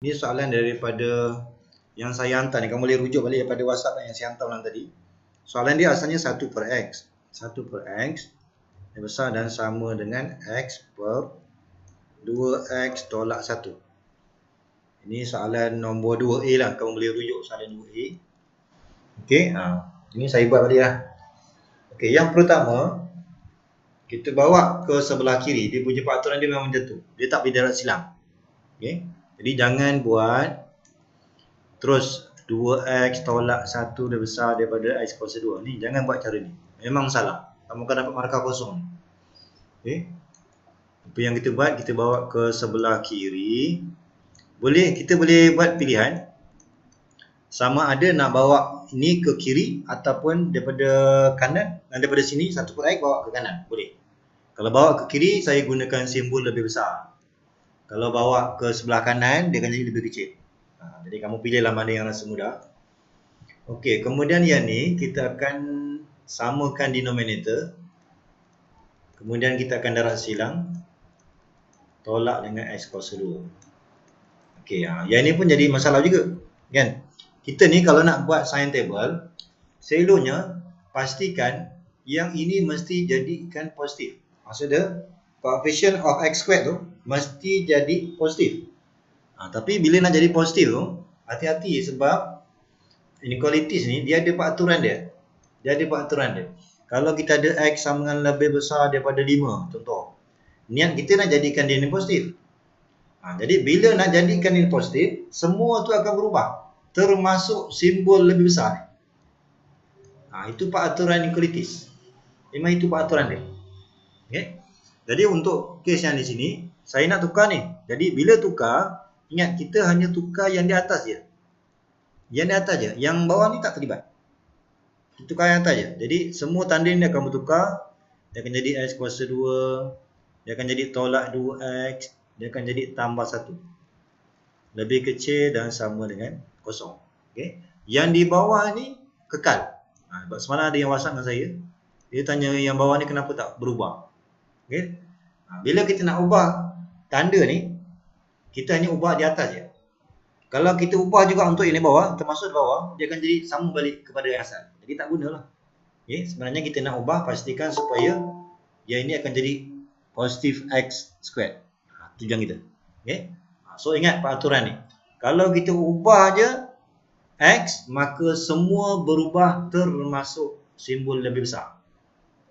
Ini soalan daripada yang saya hantar ni. Kamu boleh rujuk balik daripada WhatsApp yang saya hantar malam tadi. Soalan dia asalnya 1 per X. 1 per X yang besar dan sama dengan X per 2X tolak 1. Ini soalan nombor 2A lah. Kamu boleh rujuk soalan 2A. Okey, ini saya buat balik lah. Okey, yang pertama, kita bawa ke sebelah kiri. Dia punya peraturan dia memang macam tu. Dia tak boleh darat silang. Okey, jadi jangan buat terus 2X tolak 1 lebih besar daripada X kuasa 2. Ni jangan buat cara ni. Memang salah. Kamu akan dapat markah kosong. Okey. Apa yang kita buat, kita bawa ke sebelah kiri. Kita boleh buat pilihan. Sama ada nak bawa ni ke kiri ataupun daripada kanan, daripada sini 1 per X bawa ke kanan. Boleh. Kalau bawa ke kiri, saya gunakan simbol lebih besar. Kalau bawa ke sebelah kanan, dia akan jadi lebih kecil. Jadi kamu pilihlah mana yang rasa mudah. Okey, kemudian yang ni kita akan samakan denominator. Kemudian kita akan darat silang. Tolak dengan X kuasa 2. Okey, yang ni pun jadi masalah juga. Kan? Kita ni kalau nak buat sign table, selalunya pastikan yang ini mesti jadikan positif. Maksudnya, coefficient of X squared tu mesti jadi positif. Tapi bila nak jadi positif tu, hati-hati sebab inequalities ni dia ada peraturan dia. Kalau kita ada X sama dengan lebih besar daripada 5, contoh. Niat kita nak jadikan dia ni positif. Jadi bila nak jadikan ini positif, semua tu akan berubah. Termasuk simbol lebih besar. Itu peraturan inequalities. Memang itu peraturan dia. Okay? Jadi untuk kes yang di sini, saya nak tukar ni. Jadi bila tukar, ingat kita hanya tukar yang di atas je. Yang bawah ni tak terlibat. Kita tukar yang atas je. Jadi semua tanda ni akan bertukar. Dia akan jadi X kuasa 2. Dia akan jadi tolak 2X. Dia akan jadi tambah 1. Lebih kecil dan sama dengan kosong. Okay? Yang di bawah ni kekal. Semalam ada yang WhatsApp dengan saya. Dia tanya yang bawah ni kenapa tak berubah. Okay? Bila kita nak ubah tanda ni, kita hanya ubah di atas je. Kalau kita ubah juga untuk yang di bawah, termasuk di bawah, dia akan jadi sama balik kepada yang asal. Jadi tak gunalah. Okay? Sebenarnya kita nak ubah, pastikan supaya yang ini akan jadi positif X squared. Tujuan kita. Okay? So ingat peraturan ni. Kalau kita ubah je X, maka semua berubah termasuk simbol lebih besar.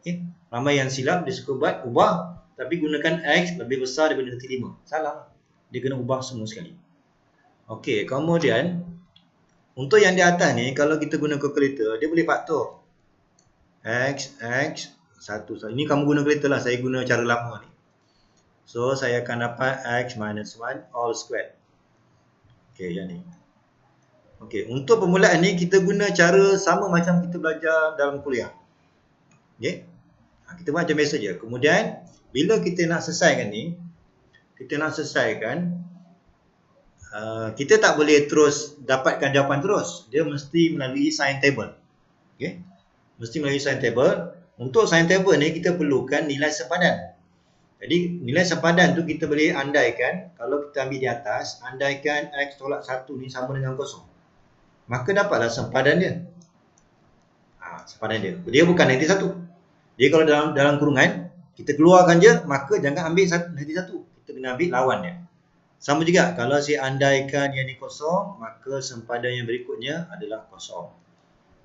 Okay? Ramai yang silap, dia suka buat ubah tapi gunakan X lebih besar daripada negati 5. Salah. Dia kena ubah semua sekali. Okey, kemudian untuk yang di atas ni, kalau kita guna kalkulator, dia boleh faktor. X, 1. Ini kamu guna kalkulator lah, saya guna cara lama ni. So, saya akan dapat X minus 1 all squared. Okey, yang ni. Okey, untuk permulaan ni, kita guna cara sama macam kita belajar dalam kuliah. Okey. Kita buat macam biasa je. Kemudian, bila kita nak selesaikan ni, kita tak boleh terus dapatkan jawapan terus. Dia mesti melalui sign table. Okay? Mesti melalui sign table. Untuk sign table ni kita perlukan nilai sempadan. Jadi nilai sempadan tu kita boleh andaikan. Kalau kita ambil di atas, andaikan X tolak 1 ni sama dengan kosong, maka dapatlah sempadan dia. Sempadan dia. Dia bukan negati 1. Dia kalau dalam kurungan, kita keluarkan je, maka jangan ambil negati 1. Kita kena ambil lawan dia. Sama juga, kalau saya andaikan yang ni kosong, maka sempadan yang berikutnya adalah kosong.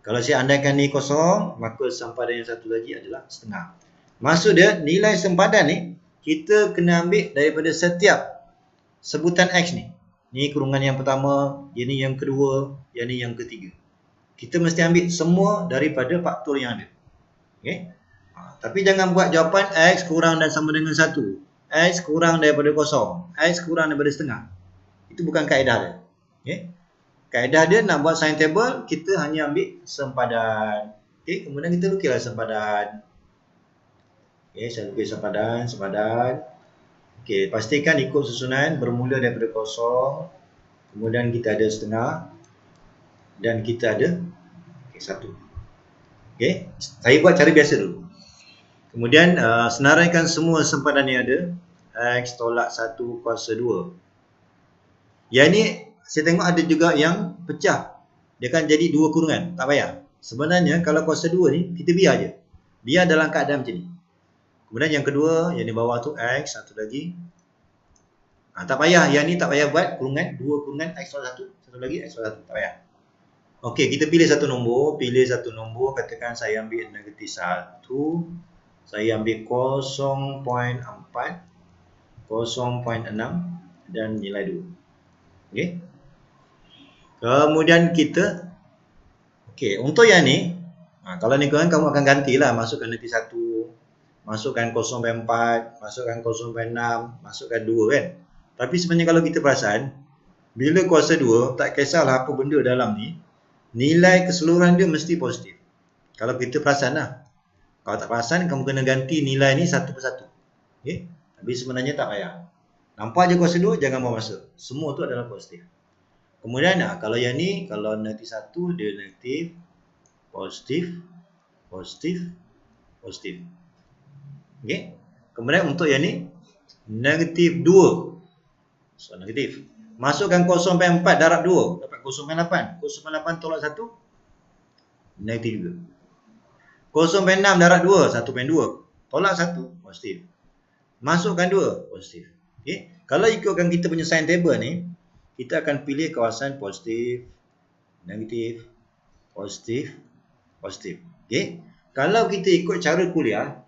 Kalau saya andaikan ni kosong, maka sempadan yang satu lagi adalah setengah. Maksud dia, nilai sempadan ni, kita kena ambil daripada setiap sebutan X ni. Ni kurungan yang pertama, yang ni yang kedua, yang ni yang ketiga. Kita mesti ambil semua daripada faktor yang ada. Okay? Tapi jangan buat jawapan X kurang dan sama dengan 1. X kurang daripada kosong. X kurang daripada setengah. Itu bukan kaedah dia. Okay? Kaedah dia nak buat sign table, kita hanya ambil sempadan. Okay? Kemudian kita lukislah sempadan. Okay, saya lukis sempadan. Okay, pastikan ikut susunan bermula daripada kosong. Kemudian kita ada setengah. Dan kita ada 1. Okay? Saya buat cara biasa dulu. Kemudian senaraikan semua sempadan yang ada. X tolak 1 kuasa 2. Yang ni saya tengok ada juga yang pecah. Dia akan jadi dua kurungan. Tak payah. Sebenarnya kalau kuasa 2 ni, kita biar je. Biar dalam keadaan macam ni. Kemudian yang kedua, yang di bawah tu X, satu lagi. Tak payah. Yang ni tak payah buat kurungan. Dua kurungan X soal 1. Satu lagi X soal 1. Tak payah. Okey, kita pilih satu nombor. Pilih satu nombor. Katakan saya ambil negatif 1. Saya ambil 0.4. 0.6. Dan nilai 2. Okey. Kemudian kita okey, untuk yang ni kalau ni kamu akan gantilah, masukkan negatif 1, masukkan 0.4, masukkan 0.6, masukkan 2 kan. Tapi sebenarnya kalau kita perasan, bila kuasa 2, tak kisahlah apa benda dalam ni, nilai keseluruhan dia mesti positif. Kalau kita perasan lah. Kalau tak perasan, kamu kena ganti nilai ni satu persatu. Okay? Tapi sebenarnya tak payah. Nampak je kuasa 2, jangan bawa masuk. Semua tu adalah positif. Kemudian kalau yang ni, kalau negatif 1, dia negatif, positif, positif, positif. Okay? Kemudian untuk yang ni, negatif 2. So, negatif. Masukkan 0.4 darab 2. Dapat 0.8. 0.8 tolak 1. Negatif juga. 0.6 darab 2. 1.2. Tolak 1. Positif. Masukkan 2. Positif. Okay? Kalau ikutkan kita punya sign table ni, kita akan pilih kawasan positif, negatif, positif, positif. Okay? Kalau kita ikut cara kuliah,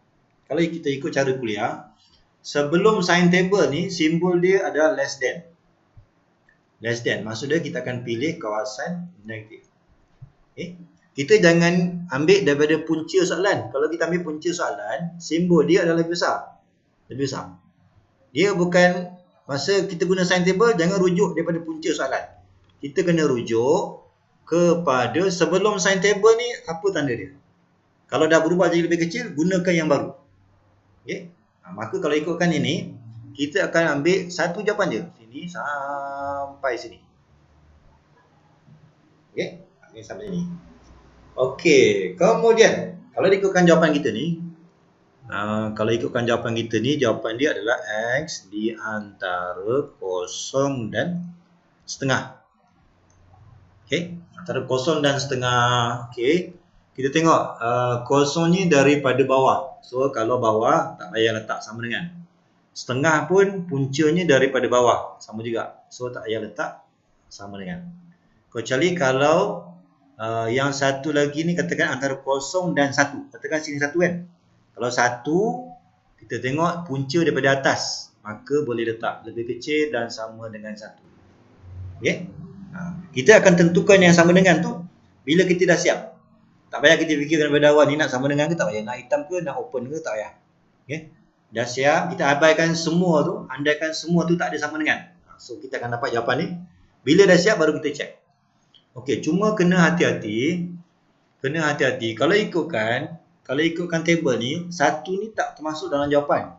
sebelum sign table ni, simbol dia adalah less than. Less than. Maksudnya kita akan pilih kawasan negatif. Okay? Kita jangan ambil daripada punca soalan. Kalau kita ambil punca soalan, simbol dia adalah lebih besar. Lebih besar. Dia bukan, masa kita guna sign table, jangan rujuk daripada punca soalan. Kita kena rujuk kepada sebelum sign table ni, apa tanda dia. Kalau dah berubah jadi lebih kecil, gunakan yang baru. Okay? Maka kalau ikutkan ini, kita akan ambil satu jawapan je. Sini sampai sini. Okay? Sampai sini. Okey, kemudian kalau ikutkan jawapan kita ni, jawapan dia adalah X di antara 0 dan setengah. Okey, antara 0 dan setengah. Okey, kita tengok 0 ni daripada bawah. So kalau bawah tak payah letak, sama dengan. Setengah pun puncanya daripada bawah, sama juga. So tak payah letak, sama dengan. Kecuali kalau yang satu lagi ni katakan antara 0 dan 1. Katakan sini 1 kan. Kalau 1, kita tengok punca daripada atas, maka boleh letak lebih kecil dan sama dengan 1. Okay? Kita akan tentukan yang sama dengan tu bila kita dah siap. Tak payah kita fikirkan daripada awal ni nak sama dengan ke tak payah. Nak hitam ke, nak open ke, tak payah. Okay? Dah siap, kita abaikan semua tu. Andaikan semua tu tak ada sama dengan. So kita akan dapat jawapan ni. Bila dah siap baru kita check. Okey, cuma kena hati-hati. Kalau ikutkan table ni, 1 ni tak termasuk dalam jawapan.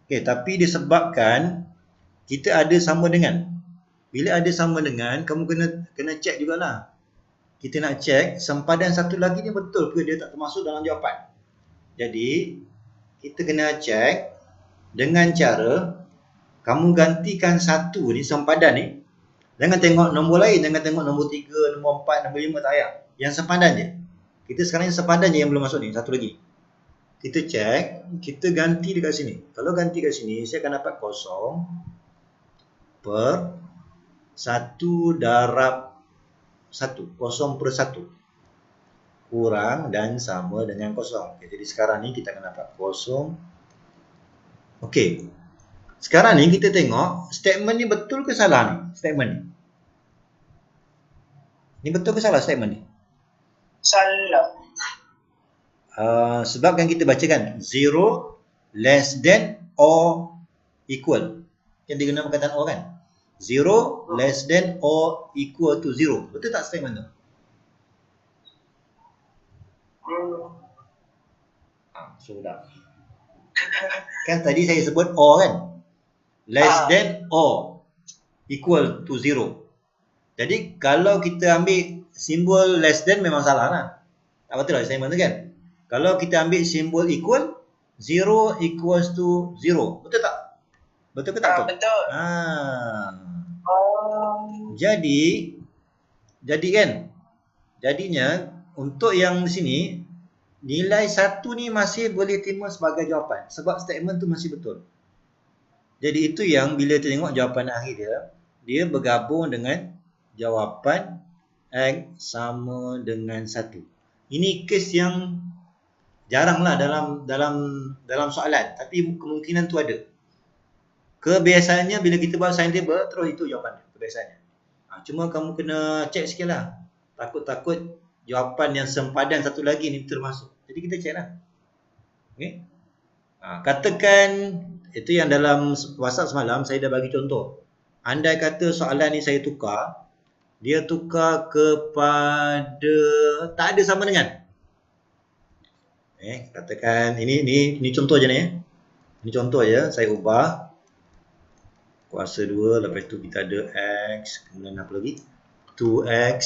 Okey, tapi disebabkan kita ada sama dengan. Bila ada sama dengan, kamu kena check jugalah. Kita nak check sempadan satu lagi ni betul ke dia tak termasuk dalam jawapan. Jadi, kita kena check dengan cara kamu gantikan 1 ni, sempadan ni. Jangan tengok nombor lain, jangan tengok nombor 3, nombor 4, nombor 5, tak payah. Yang sepadan je. Kita sekarang yang sepadan je yang belum masuk ni, satu lagi. Kita check, kita ganti dekat sini. Kalau ganti kat sini, saya akan dapat 0 per 1 darab 1. 0 per 1. Kurang dan sama dengan 0. Okay, jadi sekarang ni kita akan dapat 0. Okey. Sekarang ni kita tengok statement ni betul ke salah ni? Statement ni. Ni betul ke salah statement ni? Salah. Sebab kan kita bacakan 0 less than or equal. Yang diguna perkataan or kan? 0 less than or equal to 0. Betul tak statement tu? Sudah. Kan tadi saya sebut or kan? Less than or equal to 0. Jadi kalau kita ambil simbol less than memang salah lah. Tak betul lah statement tu kan? Kalau kita ambil simbol equal, 0 equals to 0. Betul tak? Betul ke tak? Betul. Jadi kan, jadinya untuk yang di sini nilai 1 ni masih boleh terima sebagai jawapan sebab statement tu masih betul. Jadi itu yang bila tengok jawapan akhir dia bergabung dengan jawapan X sama dengan 1. Ini kes yang jaranglah dalam soalan, tapi kemungkinan tu ada. Kebiasaannya bila kita buat sign table terus itu jawapan dia, kebiasaannya. Cuma kamu kena check sikit lah. Takut-takut jawapan yang sempadan satu lagi ni termasuk. Jadi kita check lah. Okay. Katakan itu yang dalam WhatsApp semalam saya dah bagi contoh. Andai kata soalan ni saya tukar, dia tukar kepada tak ada sama dengan. Katakan ini contoh je ni. Ini contoh je, saya ubah kuasa 2, lepas tu kita ada X, kemudian apa lagi? 2X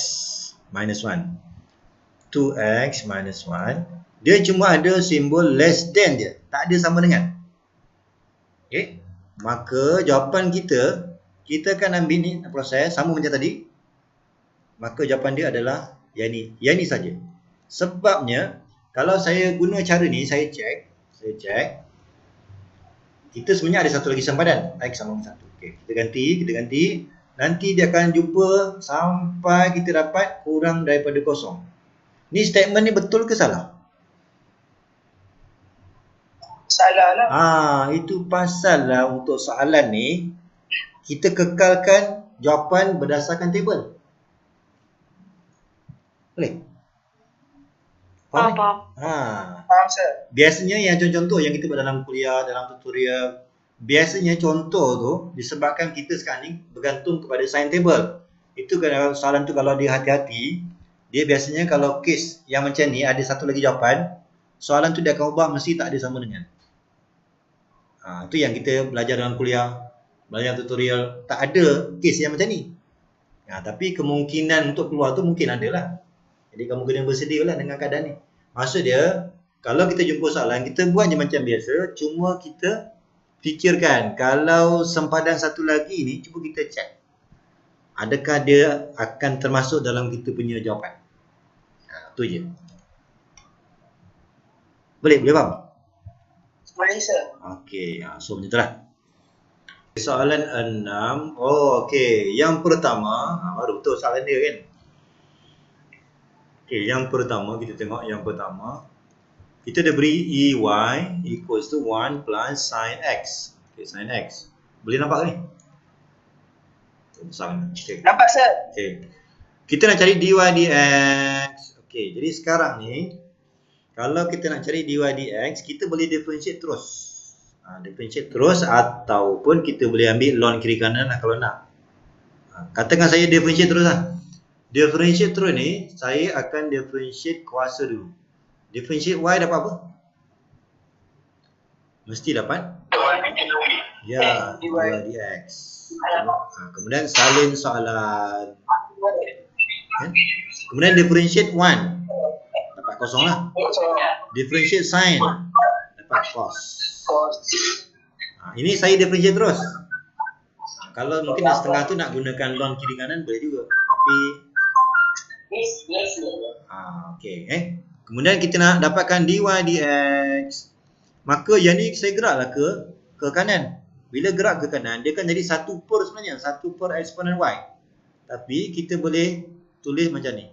minus 1. 2X minus 1. Dia cuma ada simbol less than je. Tak ada sama dengan. Okay. Maka jawapan kita akan ambil ni proses sama macam tadi. Maka jawapan dia adalah yang ni. Yang ni saja. Sebabnya, kalau saya guna cara ni, saya check. Kita sebenarnya ada satu lagi sempadan. X sama dengan 1. Okay. Kita ganti. Nanti dia akan jumpa sampai kita dapat kurang daripada kosong. Ni statement ni betul ke salah? Salah lah. Itu pasal lah untuk soalan ni kita kekalkan jawapan berdasarkan table. Boleh? Faham, sir. Biasanya yang contoh yang kita buat dalam kuliah, dalam tutorial, biasanya contoh tu disebabkan kita sekarang ni bergantung kepada sign table. Itu kalau soalan tu kalau dia hati-hati, dia biasanya kalau kes yang macam ni ada satu lagi jawapan, soalan tu dia akan ubah mesti tak ada sama dengan. Itu yang kita belajar dalam kuliah, belajar tutorial, tak ada kes yang macam ni. Tapi kemungkinan untuk keluar tu mungkin ada lah. Jadi kamu kena bersedia lah dengan keadaan ni. Maksud dia, kalau kita jumpa soalan, kita buat je macam biasa, cuma kita fikirkan, kalau sempadan satu lagi ni, cuba kita check. Adakah dia akan termasuk dalam kita punya jawapan? Itu je. Boleh faham? Boleh, sir. Okey, so macam itulah. Soalan 6. Okey. Yang pertama, baru betul soalan dia kan. Okey, yang pertama kita tengok yang pertama. Kita dah beri EY equals to 1 plus sin X. Okey, sin X. Boleh nampak ni? Okay. Nampak, sir? Okey. Kita nak cari dy dx. Okey, jadi sekarang ni kalau kita nak cari dy dx, kita boleh differentiate terus. Differentiate terus ataupun kita boleh ambil ln kiri kanan lah kalau nak. Katakan saya differentiate terus lah. Differentiate terus ni, saya akan differentiate kuasa dulu. Differentiate y dapat apa? Mesti dapat? Ya, dy dx. Kemudian salin soalan. Kemudian differentiate 1. Dapat kosong lah. Differentiate sin. Dapat cos. Ini saya differentiate terus. Kalau mungkin setengah tu nak gunakan ln kiri kanan boleh juga. Tapi okey, kemudian kita nak dapatkan dy dx. Maka yang ni saya geraklah ke kanan. Bila gerak ke kanan, dia kan jadi 1 per sebenarnya, 1 per eksponen y. Tapi kita boleh tulis macam ni.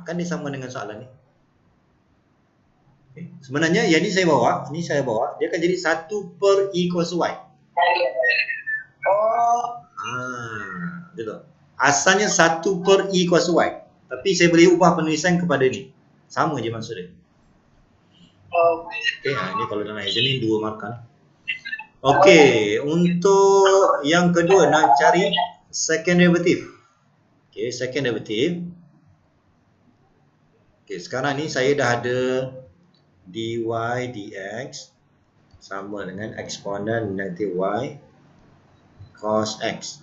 Kan dia sama dengan soalan ni. Sebenarnya yang ni saya bawa, dia akan jadi 1 per e kuasa y. Betul. Asalnya 1 per e kuasa y. Tapi saya boleh ubah penulisan kepada ni. Sama je maksud dia. Okey, ini kalau dalam exam ni 2 markah. Okey, untuk yang kedua nak cari second derivative. Okey, second derivative. Okey, sekarang ni saya dah ada dy dx sama dengan eksponen negatif y cos x.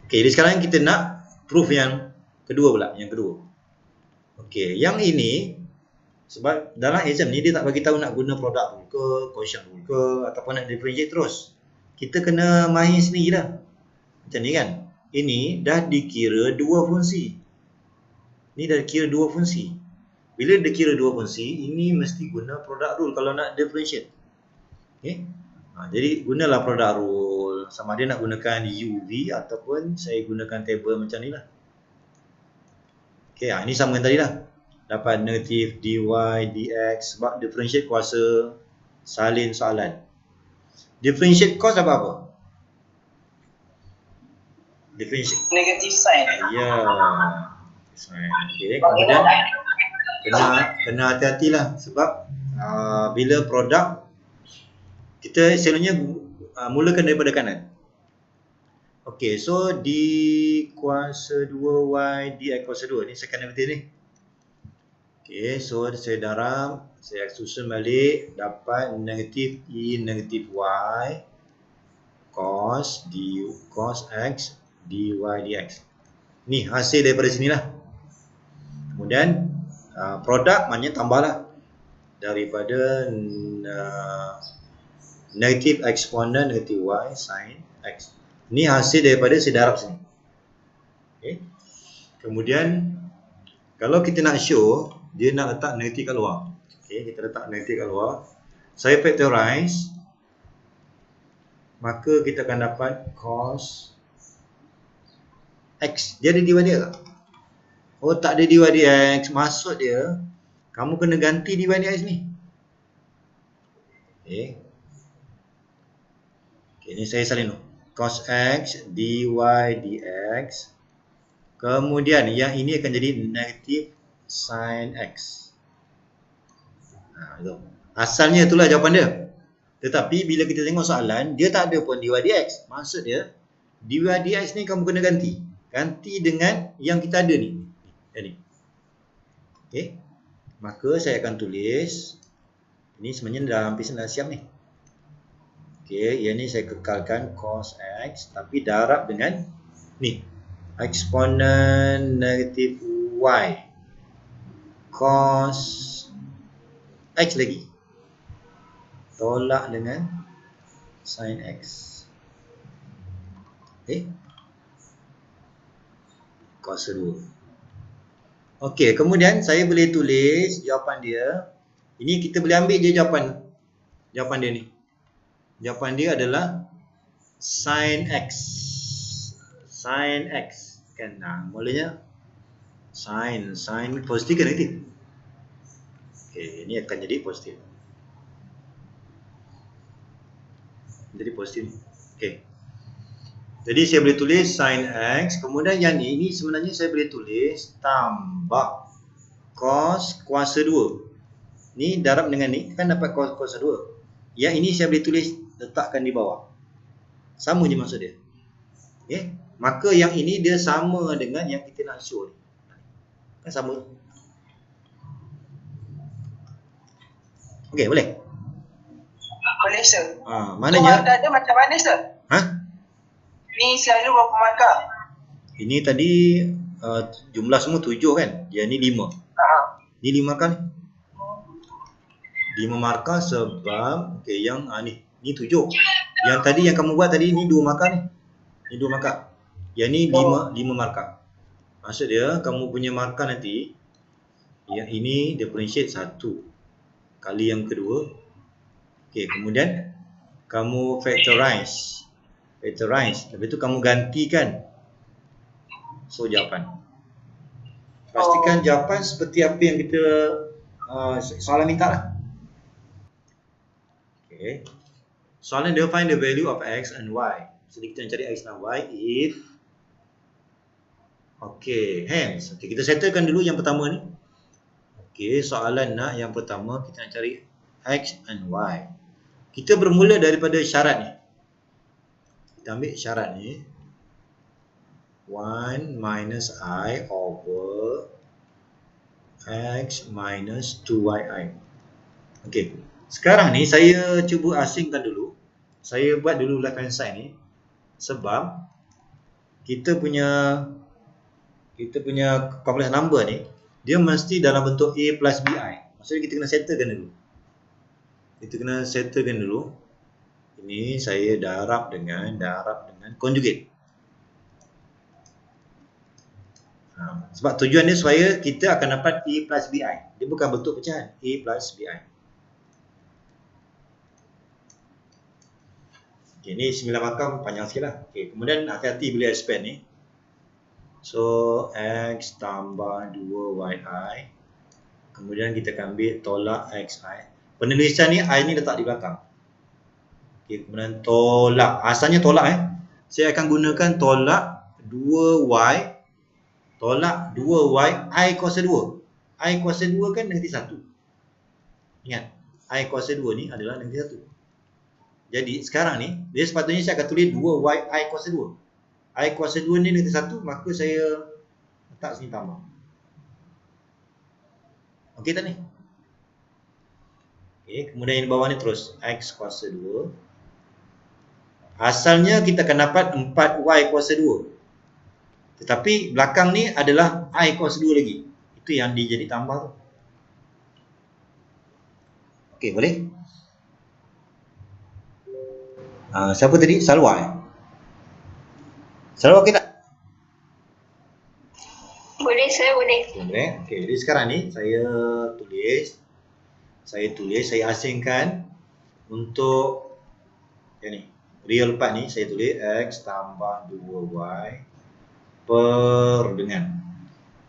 Okey, jadi sekarang kita nak proof yang kedua pula, yang kedua. Okey, yang ini sebab dalam exam ni dia tak bagi tahu nak guna produk rule ke, quotient rule ke ataupun nak differentiate terus. Kita kena main sendiri lah. Macam ni kan. Ini dah dikira dua fungsi. Ini dah dikira dua fungsi. Bila dikira dua fungsi, ini mesti guna product rule kalau nak differentiate. Okay. Jadi gunalah product rule. Sama ada nak gunakan UV ataupun saya gunakan table macam ni lah. Okay, ini sama dengan tadi lah. Dapat negatif dy dx sebab differentiate kuasa salin soalan. Differentiate cos dapat apa? Differentiate Negative sign. ya. Okay, kemudian kena hati-hatilah sebab bila produk kita selalunya mulakan daripada kanan. Okey, so d kuasa 2y dx kuasa 2 ni second derivative ni. Okey, so saya darab, saya susun balik dapat negatif e negatif y cos d cos x dy dx. Ni hasil daripada sinilah. Kemudian produk maknanya tambahlah daripada negatif eksponen negatif y sin x. Ni hasil daripada saya darab sini. Okay. Kemudian kalau kita nak show dia nak letak negatif kat luar. Okay, kita letak negatif kat luar. Saya factorize, maka kita akan dapat cos x. Dia ada dy dx tak? Oh, tak ada dy dx. Maksud dia kamu kena ganti dy dx ni. Okay. Okay, ni saya salin dulu. Cos x dy dx. Kemudian yang ini akan jadi negatif sin x. Itu. Asalnya itulah jawapan dia. Tetapi bila kita tengok soalan, dia tak ada pun dy dx. Maksud dia, dy dx ni kamu kena ganti. Ganti dengan yang kita ada ni. Ini. Okey. Maka saya akan tulis. Ini sebenarnya dah hampir siap ni. Okey, yang ni saya kekalkan cos x. Tapi darab dengan ni. Eksponen negatif y. Cos x lagi. Tolak dengan sin x. Okey. Kuasa 2. Okey, kemudian saya boleh tulis jawapan dia. Ini kita boleh ambil je jawapan dia ni. Jawapan dia adalah sin x. Sin x. Kan, mulanya sin positif ke negatif? Okey, ini akan jadi positif. Jadi positif. Okey. Jadi saya boleh tulis sin x, kemudian yang ini sebenarnya saya boleh tulis tambah cos kuasa 2. Ni darab dengan ni kan dapat cos kuasa 2. Yang ini saya boleh tulis letakkan di bawah. Sama je maksud dia. Okey. Maka yang ini dia sama dengan yang kita nak show ni. Kan sama. Okey, boleh? Boleh, sir. Maknanya ada macam mana, sir? Ni selalu berapa markah? Ini tadi jumlah semua 7 kan? Yang ni 5. Ni 5 markah ni. 5 markah sebab okey yang ni 7. Yang tadi yang kamu buat tadi ni 2 markah ni. Ni 2 markah. Yang ni 5 markah. Maksud dia kamu punya markah nanti yang ini differentiate 1 kali yang kedua. Okey, kemudian kamu factorize. Lepas tu kamu gantikan. So jawapan. Pastikan jawapan seperti apa yang kita soalan minta lah. Okay. Soalan dia find the value of x and y. Jadi kita nak cari x dan y if hence. Kita settlekan dulu yang pertama ni. Soalan nak yang pertama kita nak cari x and y. Kita bermula daripada syarat ni. Kita ambil syarat ni 1 minus I over x minus 2yi. Okey. Sekarang ni saya cuba asingkan dulu. Saya buat dulu left hand side ni sebab kita punya complex number ni dia mesti dalam bentuk a plus bi. Maksudnya kita kena settlekan dulu. Ini saya darab dengan conjugate. Sebab tujuan dia supaya kita akan dapat A plus BI. Dia bukan bentuk pecahan. A plus BI. Okay, ni 9 makam panjang sikit lah. Okay, kemudian hati-hati bila expand ni. So, X tambah 2YI. Kemudian kita akan ambil tolak XI. Penulisan ni, I ni letak di belakang. Okay, kemudian tolak. Asalnya tolak Saya akan gunakan tolak 2Y. Tolak 2Y I kuasa 2. I kuasa 2 kan negatif 1. Ingat, I kuasa 2 ni adalah negatif 1. Jadi sekarang ni, dia sepatutnya saya akan tulis 2Y I kuasa 2. I kuasa 2 ni negatif 1, maka saya letak sini tambah. Okey tak ni? Okey, kemudian yang di bawah ni terus X kuasa 2. Asalnya kita akan dapat 4Y kuasa 2. Tetapi belakang ni adalah I kuasa 2 lagi. Itu yang dia jadi tambah tu. Okey, boleh? Siapa tadi? Salwa Salwa okey tak? Boleh, saya boleh. Boleh. Okey, jadi sekarang ni saya tulis, saya asingkan untuk yang ni. Real part ni saya tulis X tambah 2Y per dengan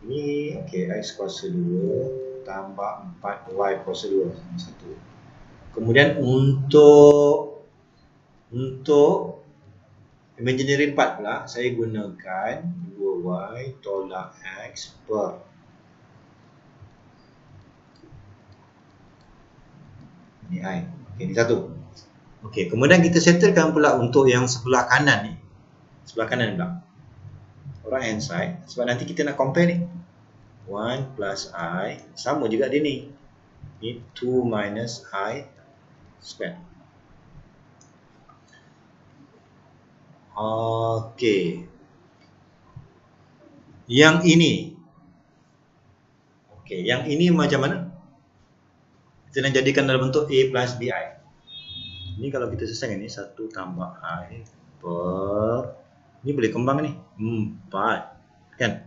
ini, okey, X kuasa 2 tambah 4Y kuasa 2 1. Kemudian untuk imaginary part pula, saya gunakan 2Y tolak X per ni I. Okey, ni satu. Okey, kemudian kita settlekan pula untuk yang sebelah kanan ni. Sebelah kanan pula. Right hand side. Sebab nanti kita nak compare ni. 1 plus I. Sama juga dia ni. Ni 2 minus I square. Okey. Yang ini. Okey, yang ini macam mana? Kita nak jadikan dalam bentuk A plus BI. Ini kalau kita selesaikan ni 1 tambah I per, ni boleh kembang ni 4 kan,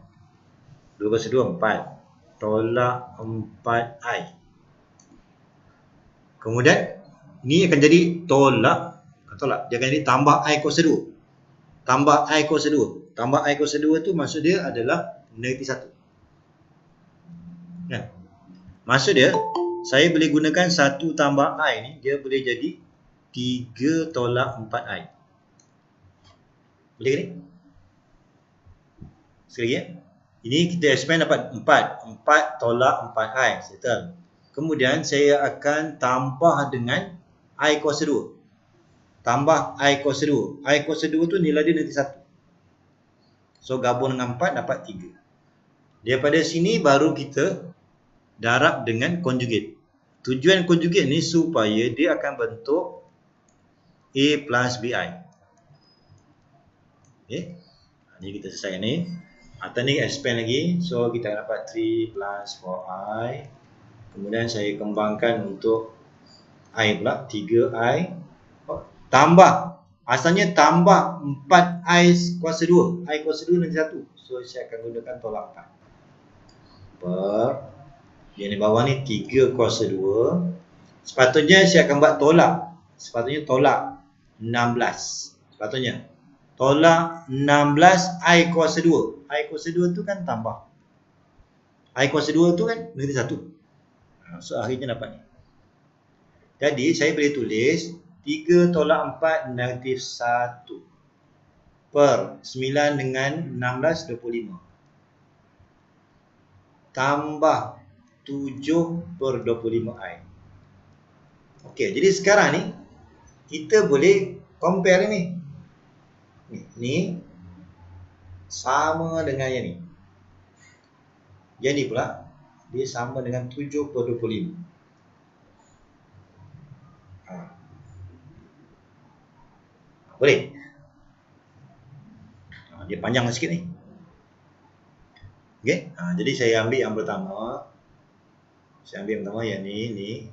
2 kuasa 2 4 tolak 4I. Kemudian ni akan jadi tolak, dia akan jadi tambah I kuasa 2. Tambah I kuasa 2. Tambah I kuasa 2 tu maksud dia adalah negatif 1 kan? Maksud dia saya boleh gunakan 1 tambah I ni, dia boleh jadi 3 tolak 4I. Boleh ke ni? Sekali lagi Ini kita expand dapat 4. 4 tolak 4I. Settle. Kemudian saya akan tambah dengan I kuasa 2. Tambah I kuasa 2. I kuasa 2 tu nilai dia negatif 1. So gabung dengan 4 dapat 3. Daripada sini baru kita darab dengan conjugate. Tujuan conjugate ni supaya dia akan bentuk A plus BI. Okay. Ni kita selesaikan ni. Atas ni expand lagi. So kita akan dapat 3 plus 4I. Kemudian saya kembangkan untuk I pula. 3I. Tambah. Asalnya tambah 4I kuasa 2. I kuasa 2 nanti 1. So saya akan gunakan tolak 4. Per. Yang di bawah ni 3 kuasa 2. Sepatutnya saya akan buat tolak. Sepatutnya tolak 16. Sepatutnya tolak 16 I kuasa 2. I kuasa 2 tu kan tambah. I kuasa 2 tu kan negatif 1. So akhirnya dapat ni. Jadi saya boleh tulis 3 tolak 4 negatif 1 per 9 dengan 16 25 tambah 7 per 25I. Okey, jadi sekarang ni kita boleh compare ni. Ni sama dengan yang ni. Jadi pula dia sama dengan 7 per 25. Boleh? Dia panjang sikit ni. Okey, jadi saya ambil yang pertama. Saya ambil yang pertama yang ni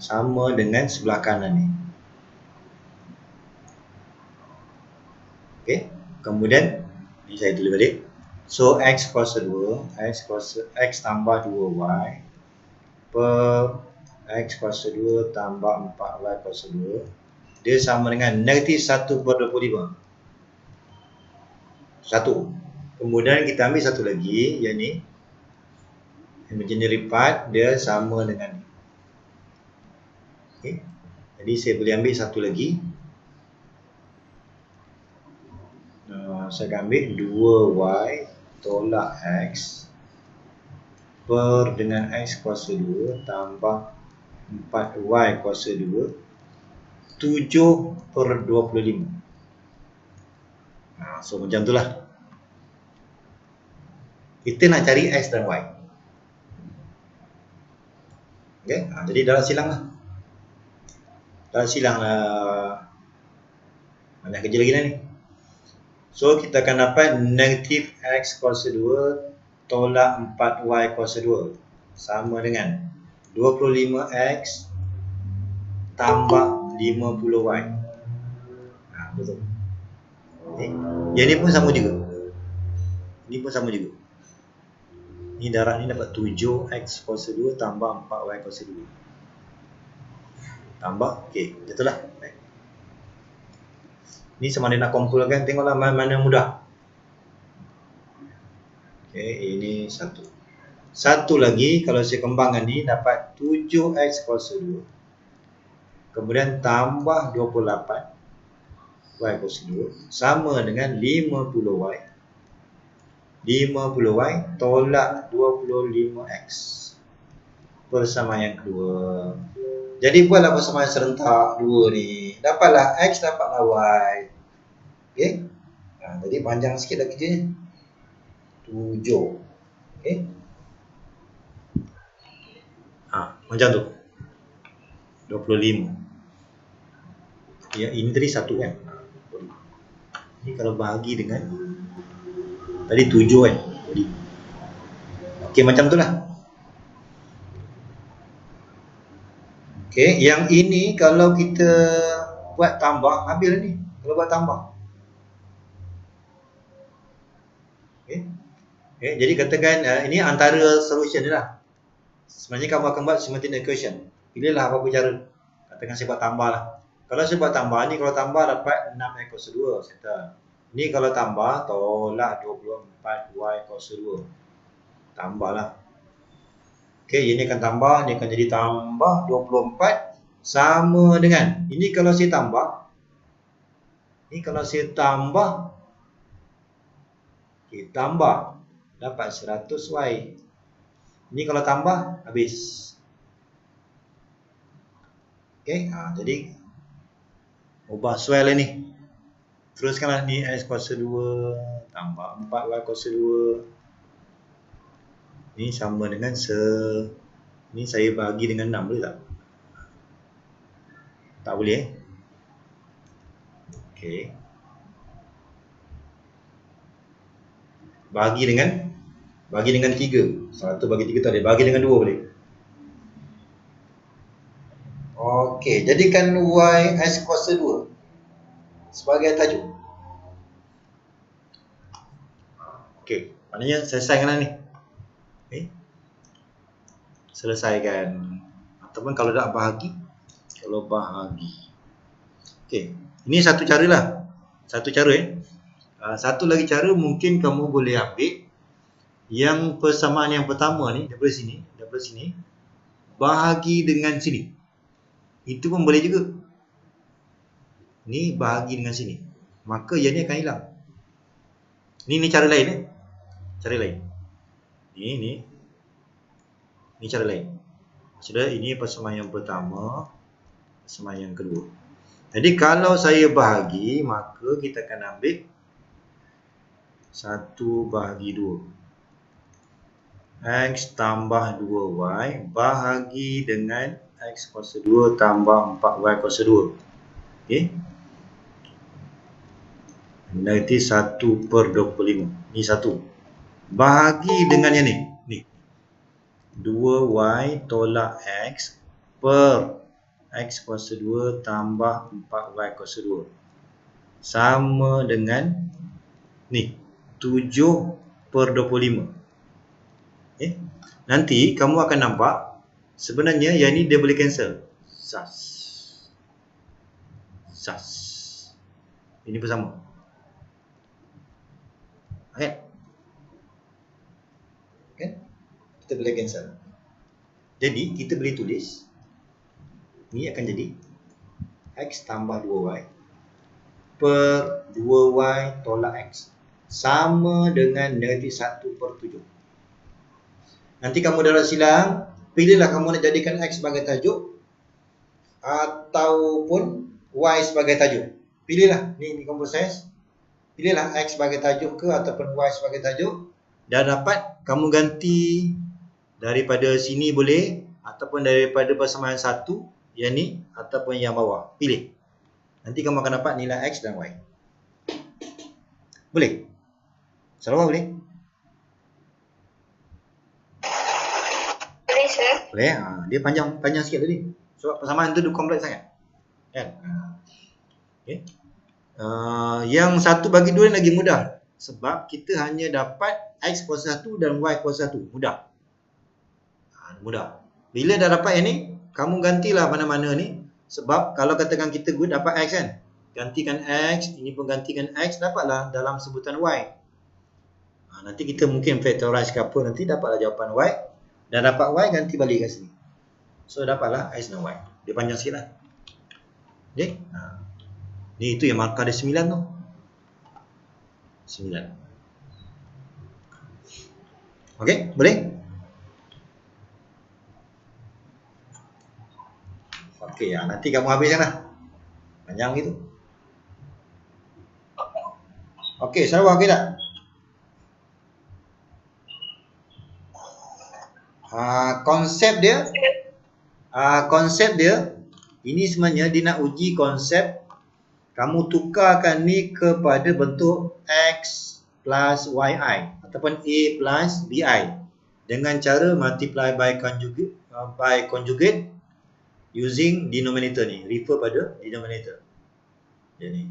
sama dengan sebelah kanan ni. Okey. Kemudian ini saya tulis balik. So X kuasa 2, X tambah 2Y per X kuasa 2 tambah 4Y kuasa 2, dia sama dengan negatif 1/25. 1. Kemudian kita ambil satu lagi, yang ni imaginary part, dia sama dengan ni. Okay. Jadi saya boleh ambil satu lagi. Saya akan ambil 2Y tolak X per dengan X kuasa 2 tambah 4Y kuasa 2, 7/25. So macam tu lah. Kita nak cari X dan Y. Okay? Jadi dalam silang lah. Dalam silang lah. Banyak kerja lagi dah ni. So kita akan dapat negatif X kuasa 2 tolak 4Y kuasa 2 sama dengan 25X tambah 50Y. Betul. Okay. Yang ni pun sama juga. Ini pun sama juga. Ini darab ni dapat 7X kuasa 2 tambah 4Y kuasa 2. Tambah, okey, betul lah. Ni sama ada nak kumpulkan, tengoklah mana mudah. Okey, ini satu. Satu lagi, kalau saya kembangkan ni, dapat 7X kuasa 2. Kemudian tambah 28Y kuasa 2, sama dengan 50Y. 50Y tolak 25X. Persamaan yang kedua. Jadi buatlah persamaan serentak 2 ni. Dapatlah X, dapatlah Y. Okey. Jadi panjang sikit dah kerjanya. 7. Okey. Macam tu. 25. Ya, ini tadi 1 kan. Ini kalau bahagi dengan tadi 7 kan. Okey, macam tu lah. Okey, yang ini kalau kita buat tambah, habis ni. Kalau buat tambah. Okey. Okay, jadi katakan ini antara solution ni lah. Sebenarnya kamu akan buat simultaneous equation. Pilihlah apa-apa cara. Katakan saya buat tambah lah. Kalau saya buat tambah ni, kalau tambah dapat 6Y kuasa 2. Settle. Ni kalau tambah, tolak 24Y kuasa 2. Tambah lah. Okey, ini akan tambah, ni akan jadi tambah 24 sama dengan, ini kalau saya tambah, ni kalau saya tambah, okey, tambah, dapat 100Y. Ini kalau tambah, habis. Okey, jadi ubah soal ni. Teruskanlah ni X kuasa 2 tambah 4Y kuasa 2. Ni sama dengan ni saya bagi dengan 6, boleh tak? Tak boleh. Okey. Bagi dengan 3. 1 bagi 3 tak boleh. Bagi dengan 2 boleh. Okey, jadikan Y X kuasa 2 sebagai tajuk. Okey, maknanya selesaikanlah ni. Okay. Selesaikan. Ataupun kalau tak bahagi, okey, ini satu cara lah. Satu cara satu lagi cara mungkin kamu boleh ambil yang persamaan yang pertama ni daripada sini bahagi dengan sini. Itu pun boleh juga. Ni bahagi dengan sini. Maka yang ni akan hilang. Ni cara lain Cara lain. Ni cara lain. Maksudnya ini persamaan yang pertama, persamaan yang kedua. Jadi kalau saya bahagi, maka kita akan ambil 1/2 X tambah 2Y bahagi dengan X kuasa 2 tambah 4Y kuasa 2. Okey. Nanti 1/25. Ni 1. Bahagi dengan yang ni. 2Y tolak X per X kuasa 2 tambah 4Y kuasa 2 sama dengan Ni 7/25. Nanti kamu akan nampak sebenarnya yang ni dia boleh cancel. Sas. Ini pun sama. Kan? Kita boleh cancel. Jadi kita boleh tulis ni akan jadi X tambah 2Y per 2Y tolak X sama dengan negatif 1/7. Nanti kamu dapat silang, pilihlah kamu nak jadikan X sebagai tajuk ataupun Y sebagai tajuk. Pilihlah, ni kamu proses. Pilihlah X sebagai tajuk ke ataupun Y sebagai tajuk. Dan dapat kamu ganti daripada sini boleh, ataupun daripada persamaan 1 yang ni, ataupun yang bawah. Pilih. Nanti kamu akan dapat nilai X dan Y. Boleh? Sarawak boleh? Boleh, sir. Boleh. Dia panjang sikit tadi. Sebab persamaan tu kompleks sangat. Kan? Okay. Yang 1 bagi 2 lagi mudah. Sebab kita hanya dapat X kuasa 1 dan Y kuasa 1. Mudah. Mudah. Bila dah dapat yang ni, kamu gantilah mana-mana ni. Sebab kalau katakan kita dapat X kan, gantikan X, ini pun gantikan X, dapatlah dalam sebutan Y. Nanti kita mungkin factorize ke apa, nanti dapatlah jawapan Y. Dan dapat Y, ganti balik kat sini. So dapatlah X dan Y. Dia panjang sikit lah. Okay. Ni itu yang markah dia 9 tu. 9. Okay, boleh? Okay, nanti kamu habiskan lah. Panjang gitu. Okay, Sarawak okey tak? Konsep dia ini sebenarnya dia nak uji konsep kamu tukarkan ni kepada bentuk X plus YI ataupun A plus BI dengan cara multiply by conjugate using denominator ni, refer pada denominator. Jadi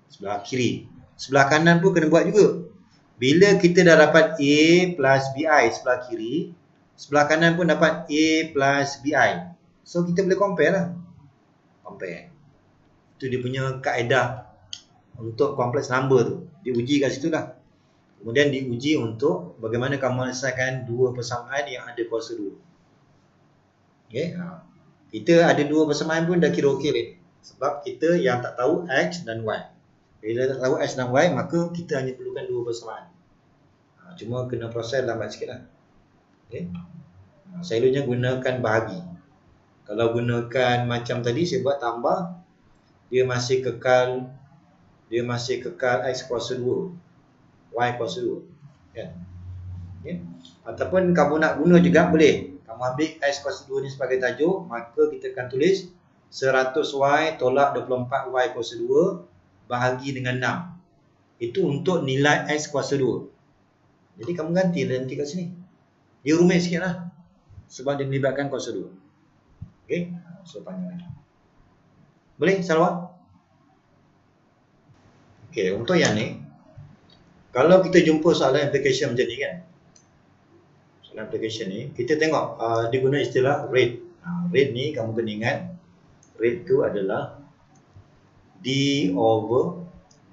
sebelah kiri, sebelah kanan pun kena buat juga. Bila kita dah dapat A plus BI sebelah kiri, sebelah kanan pun dapat A plus BI. So kita boleh compare lah. Compare. Itu dia punya kaedah untuk complex number tu. Diuji kat situ lah. Kemudian diuji untuk bagaimana kamu menyelesaikan dua persamaan yang ada kuasa 2. Okay. Kita ada dua persamaan pun dah kira okey ni. Sebab kita yang tak tahu X dan Y. Bila tak tahu X dan Y, maka kita hanya perlukan dua persamaan. Cuma kena proses lambat sikit lah. Okay. Selalunya gunakan bahagi. Kalau gunakan macam tadi, saya buat tambah, dia masih kekal X kuasa 2, Y kuasa 2 kan? Okay. Ataupun kamu nak guna juga boleh. Kamu ambil X kuasa 2 ni sebagai tajuk, maka kita akan tulis 100Y tolak 24Y kuasa 2 bahagi dengan 6. Itu untuk nilai X kuasa 2. Jadi kamu ganti nanti kat sini. Dia rumit sikit lah, sebab dia melibatkan kuasa 2. Okay, so panjang lagi. Boleh Sarawak? Okay, untuk yang ni, kalau kita jumpa soalan application macam ni kan, soalan application ni, kita tengok dia guna istilah rate. Rate ni kamu kena ingat, rate tu adalah d over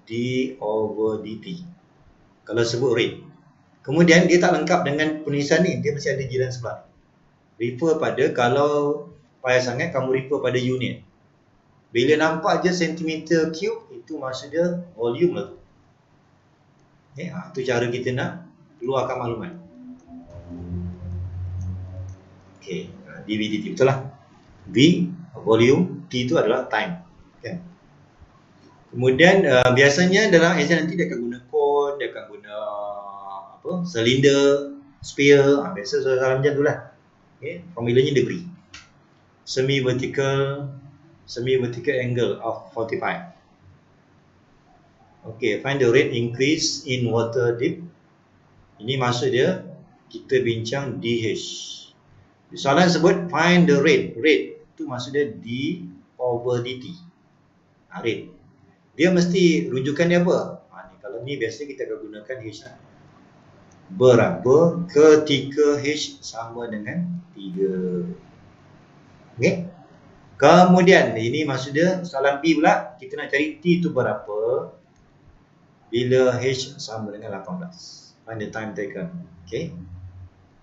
dt. Kalau sebut rate, kemudian dia tak lengkap dengan penulisan ni, dia mesti ada jiran sebelah. Refer pada, kalau payah sangat kamu refer pada unit. Bila nampak je centimeter cube, itu maksud dia volume lah. Okay, itu cara kita nak keluarkan maklumat. Okay, dV/dt betul lah. V volume, T itu adalah time. Okay. Kemudian biasanya dalam exam nanti dia akan guna cone, dia akan guna silinder, sphere, biasa soalan macam tu lah. Okay, formulanya dia beri semi-vertical angle of 45. Okay, find the rate increase in water depth. Ini maksud dia kita bincang DH. Soalan sebut find the rate. Rate itu maksud dia d over dt. Rate. Dia mesti rujukan dia apa? Kalau ni biasa kita akan gunakan H lah. Berapa ketika H sama dengan 3. Okay. Kemudian ini maksud dia soalan B pula, kita nak cari T tu berapa bila H sama dengan 18. Find the time taken. Okay.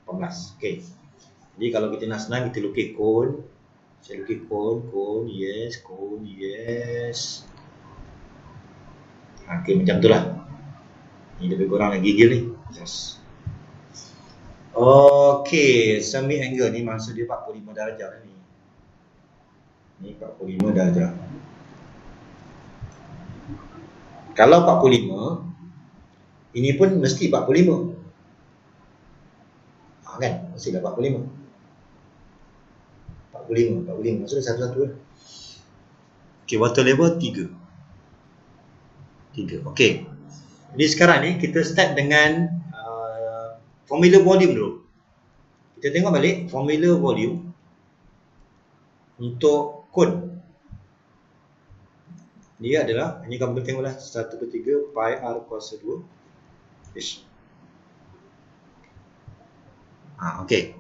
18. Okay. Jadi kalau kita nak senang, kita lukis cone. Saya lukis cone, yes, cone, yes. Okay, macam tu lah. Ni lebih kurang lagi gigil ni. Yes. Okay, semi angle ni maksud dia 45 darjah ni. Ni 45 darjah. Kalau 45, ini pun mesti 45. Kan? Mestilah 45. 45. Maksudnya satu-satu lah. Okay, water level 3. Okay. Jadi sekarang ni kita start dengan formula volume dulu. Kita tengok balik formula volume untuk cone. Dia adalah, ini kamu boleh tengoklah 1/3 pi r kuasa 2 H. Okay.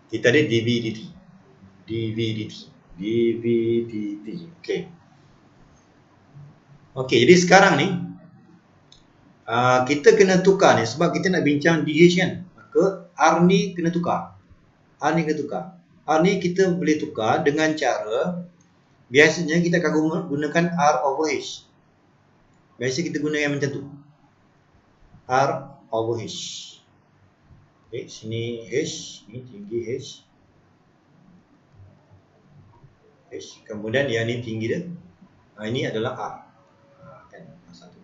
Kita ada dV dt. Okay, jadi sekarang ni kita kena tukar ni sebab kita nak bincang dH kan. Maka R ni kena tukar. R ni kita boleh tukar dengan cara, biasanya kita akan gunakan R over H. Biasa kita guna yang macam tu. R over H. Okay, sini H, ni tinggi H. Kemudian yang ni tinggi dia. Ini adalah R. Kan, satu.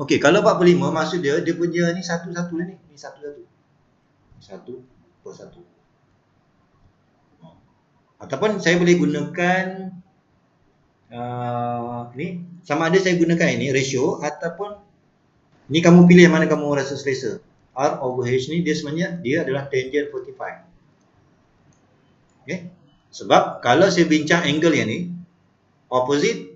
Okey, kalau 45 maksud dia punya ni satu-satu lah ni. Ni satu-satu. 1/1. Ataupun saya boleh gunakan ni, sama ada saya gunakan ini ratio ataupun ni kamu pilih yang mana kamu rasa selesa. R over H ni dia sebenarnya dia adalah tangent 45. Okay. Sebab kalau saya bincang angle yang ni opposite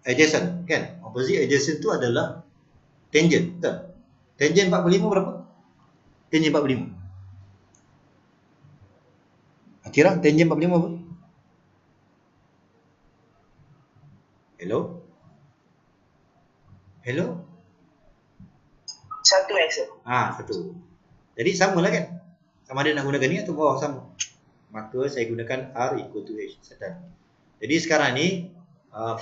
adjacent kan. Opposite adjacent tu adalah tangent, betul? Tangent 45 berapa? Tangent 45. Kira tangent 45 apa? Hello? 1 X. 1. Jadi samalah kan? Sama ada nak gunakan ni atau bawah sama. Maka saya gunakan R equal to H. Settle. Jadi sekarang ni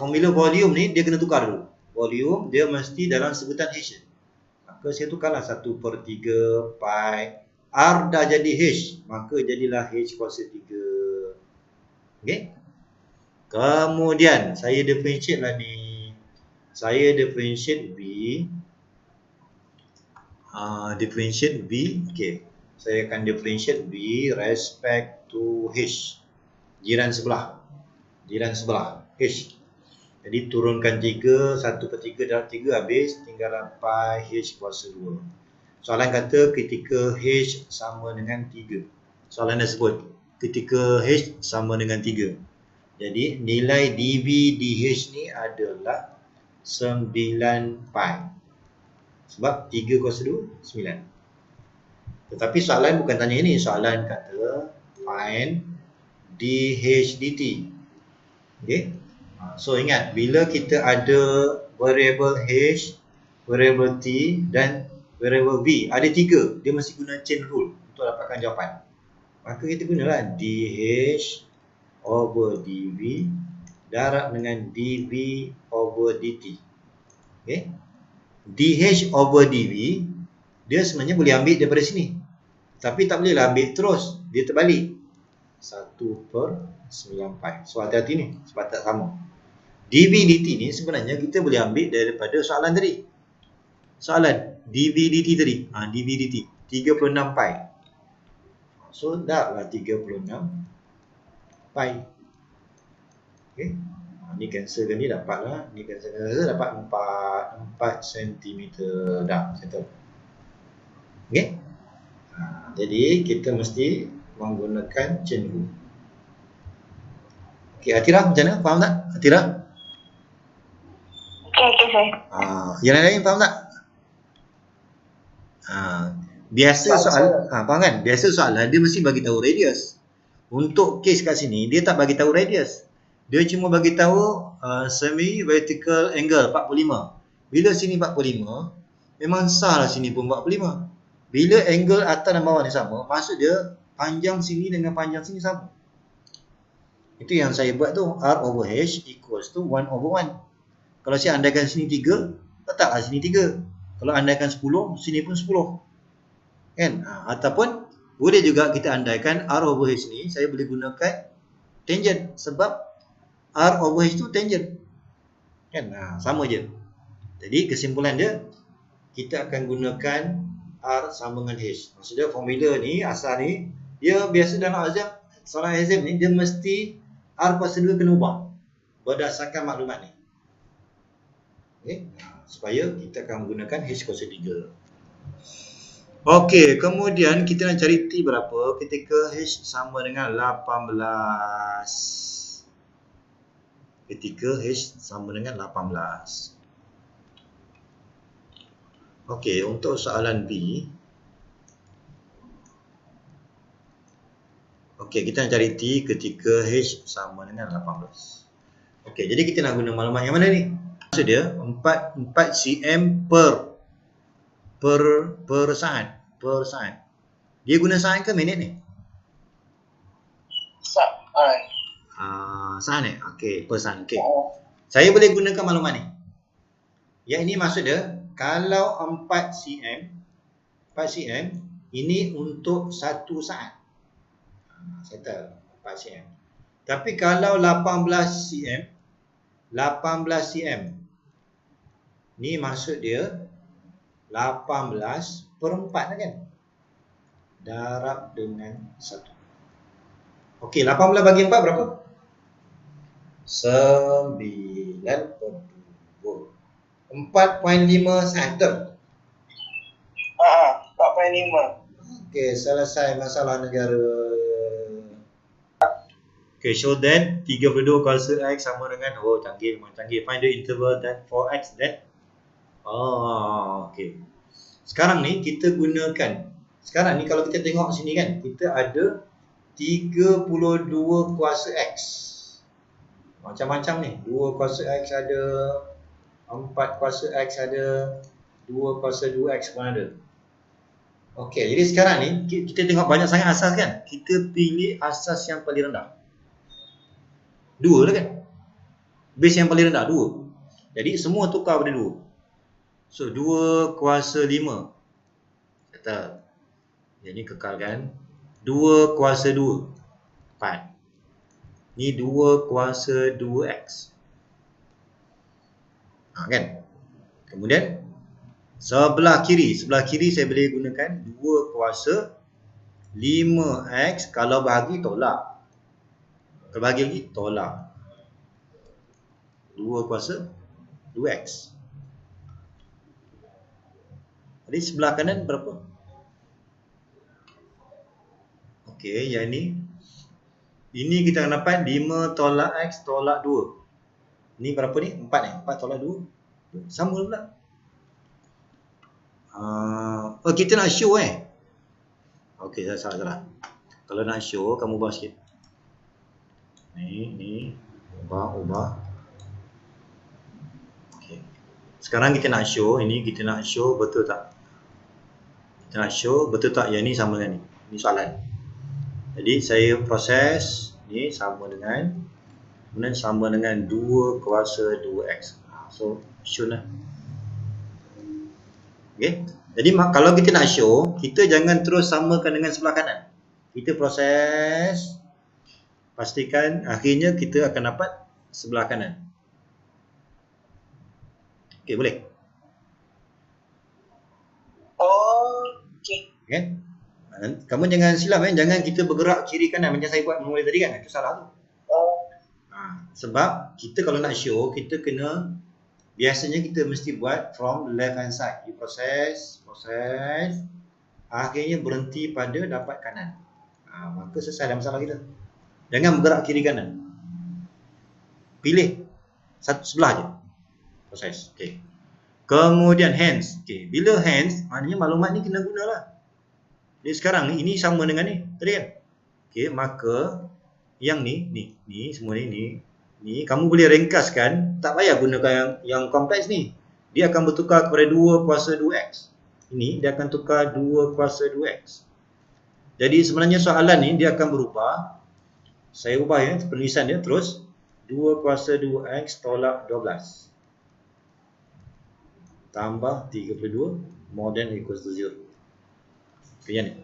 formula volume ni dia kena tukar dulu. Volume dia mesti dalam sebutan H. Maka saya tukarlah 1/3 pi. R dah jadi H, maka jadilah H kuasa 3. Okey. Kemudian saya differentiate lah ni. Saya differentiate V. Okey. Saya akan differentiate V respect to H. Jiran sebelah H. Jadi turunkan 3, 1/3 dalam 3 habis, tinggallah pi H kuasa 2. Soalan kata ketika H sama dengan 3. Soalan dah sebut ketika H sama dengan 3. Jadi nilai dV dH ni adalah 9 pi. Sebab 3 kuasa 2, 9. Tetapi soalan bukan tanya ini. Soalan kata find dH dt. Okay. So ingat, bila kita ada variable H, variable T dan variable V, ada 3, dia mesti guna chain rule untuk dapatkan jawapan. Maka kita gunalah dH over dV darab dengan dV over dt. Okay. dH over dV dia sebenarnya boleh ambil daripada sini, tapi tak bolehlah ambil terus, dia terbalik 1/9 pi. So hati-hati ni sebab tak sama. dV dt ni sebenarnya kita boleh ambil daripada soalan tadi. Soalan dV dt tadi, dV dt 36 pi. So dapatlah 36 pi. Okay. Ni cancelkan ni dapatlah, ni cancelkan dapat 4 cm dah, settle. Okay. Jadi kita mesti menggunakan chain rule. Okay, Atira macam mana? Faham tak? Atira? Okey, saya. Yang lain faham tak? Biasa faham kan? Biasa soalan dia mesti bagi tahu radius. Untuk case kat sini dia tak bagi tahu radius. Dia cuma bagi tahu semi vertical angle 45. Bila sini 45, memang sah lah sini pun 45. Bila angle atas dan bawah ni sama, maksud dia panjang sini dengan panjang sini sama. Itu yang saya buat tu, R over H equals to 1 over 1. Kalau saya andaikan sini 3, letaklah sini 3. Kalau andaikan 10, sini pun 10. Kan? Ataupun boleh juga kita andaikan R over H ni saya boleh gunakan tangent sebab R over H tu tangent. Kan? Sama je. Jadi kesimpulan dia, kita akan gunakan R sama dengan H. Maksudnya formula ni, asal ni, dia biasa dalam soalan exam ni, dia mesti R kuasa 2 kena ubah berdasarkan maklumat ni. Okay? Supaya kita akan menggunakan H kuasa 3. Okey, kemudian kita nak cari T berapa ketika H sama dengan 18. Ketika H sama dengan 18. Okey, untuk soalan B. Okey, kita nak cari T ketika H sama dengan 18. Okey, jadi kita nak guna maklumat yang mana ni? Maksud dia 4 cm per saat. Dia guna saat ke minit ni? Saat. Saat ni? Okey, per saat. Okey. Saya boleh gunakan maklumat ni. Yang ini maksud dia, kalau 4 cm ini untuk 1 saat. Settle 4 cm. Tapi kalau 18 cm ni maksud dia 18 per 4 lah kan? Darab dengan 1. Okey, 18 bagi 4 berapa? 9 per 2. 4.5 cm. 4.5. Okey, selesai masalah negara. Okay, show that 32 kuasa X sama dengan, canggih, memang canggih. Find the interval that for X that. Okay. Sekarang ni kita gunakan, sekarang ni kalau kita tengok sini kan, kita ada 32 kuasa X. Macam-macam ni, 2 kuasa X ada, 4 kuasa X ada, 2 kuasa 2X pun ada. Okay, jadi sekarang ni kita tengok banyak sangat asas kan. Kita pilih asas yang paling rendah. 2 lah kan. Base yang paling rendah 2. Jadi semua tukar pada 2. So 2 kuasa 5. Kata. Jadi kekalkan 2 kuasa 2. 4. Ni 2 kuasa 2X. Kan? Kemudian sebelah kiri saya boleh gunakan 2 kuasa 5X. Kalau bahagi tolak. Kalau bahagi lagi tolak. 2 kuasa 2X. Jadi sebelah kanan berapa? Okey, yang ni. Ini kita akan dapat 5 tolak X tolak 2. Ni berapa ni? 4 ni. 4 tolak 2. Sama pula. Kita nak show Okey, salah. Kalau nak show, kamu ubah sikit. Ni. Ubah. Okey. Sekarang kita nak show, kita nak show betul tak? Kita nak show betul tak yang ni sama dengan ni. Ni soalan. Jadi saya proses ni sama dengan, kemudian sama dengan 2 kuasa 2X. So show lah. Okay. Jadi kalau kita nak show, kita jangan terus samakan dengan sebelah kanan. Kita proses, pastikan akhirnya kita akan dapat sebelah kanan. Okay, boleh? Okey. Okay. Kamu jangan silap jangan kita bergerak kiri kanan macam saya buat mula tadi kan. Itu salah tu. Sebab kita kalau nak show, kita kena, biasanya kita mesti buat from left hand side. You proses, akhirnya berhenti pada dapat kanan. Maka selesai dah masalah kita. Jangan bergerak kiri kanan. Pilih satu sebelah je. Proses. Okey. Kemudian hence. Okey, bila hence, maknanya maklumat ni kena gunalah. Jadi sekarang ni, ini sama dengan ni. Tadi kan? Okey, maka yang ni semua ni kamu boleh ringkaskan, tak payah gunakan yang kompleks ni. Dia akan bertukar kepada 2 kuasa 2x. Ini dia akan tukar 2 kuasa 2x. Jadi sebenarnya soalan ni dia akan berubah. Saya ubah ya penulisan dia terus 2 kuasa 2x tolak 12 tambah 32 more than or equals to 0. Okey ni.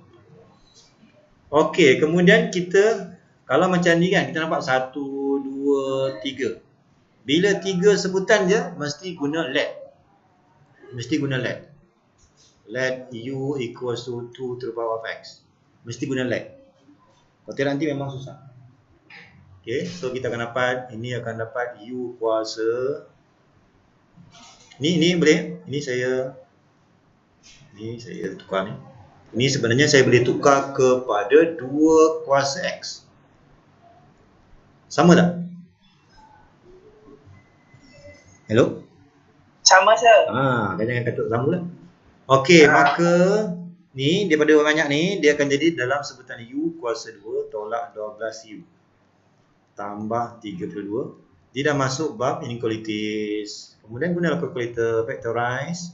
Okey, kemudian kita kalau macam ni kan, kita nampak 1, 2, 3. Bila 3 sebutan je, mesti guna let. Mesti guna let. Let u equals to 2 to the power of x. Mesti guna let. Kalau tidak nanti memang susah. Okay, so kita akan dapat, ini akan dapat u kuasa. Ini boleh? Ini saya tukar ni. Ini sebenarnya saya boleh tukar kepada 2 kuasa x. Sama tak? Hello? Sama sir. Jangan katuk sama lah. Okey, maka ni daripada banyak ni dia akan jadi dalam sebutan u kuasa 2 tolak 12u tambah 32. Dia dah masuk bab inequalities. Kemudian gunalah calculator factorize.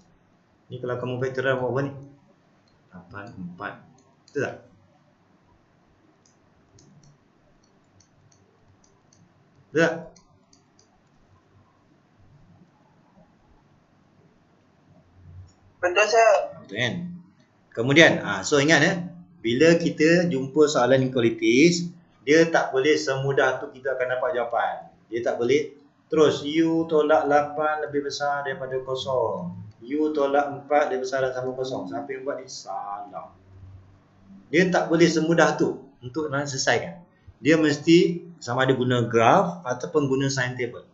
Ni kalau kamu factorize apa ni? 8, 4. Betul tak? Betul tak? Betul sir. Betul kan? Kemudian, so ingat bila kita jumpa soalan inequalities, dia tak boleh semudah tu kita akan dapat jawapan. Dia tak boleh terus u tolak 8 lebih besar daripada 0. U tolak 4 lebih besar dan sama 0. Siapa yang buat ni? Salah. Dia tak boleh semudah tu untuk nak selesaikan. Dia mesti sama ada guna graph ataupun guna sine table.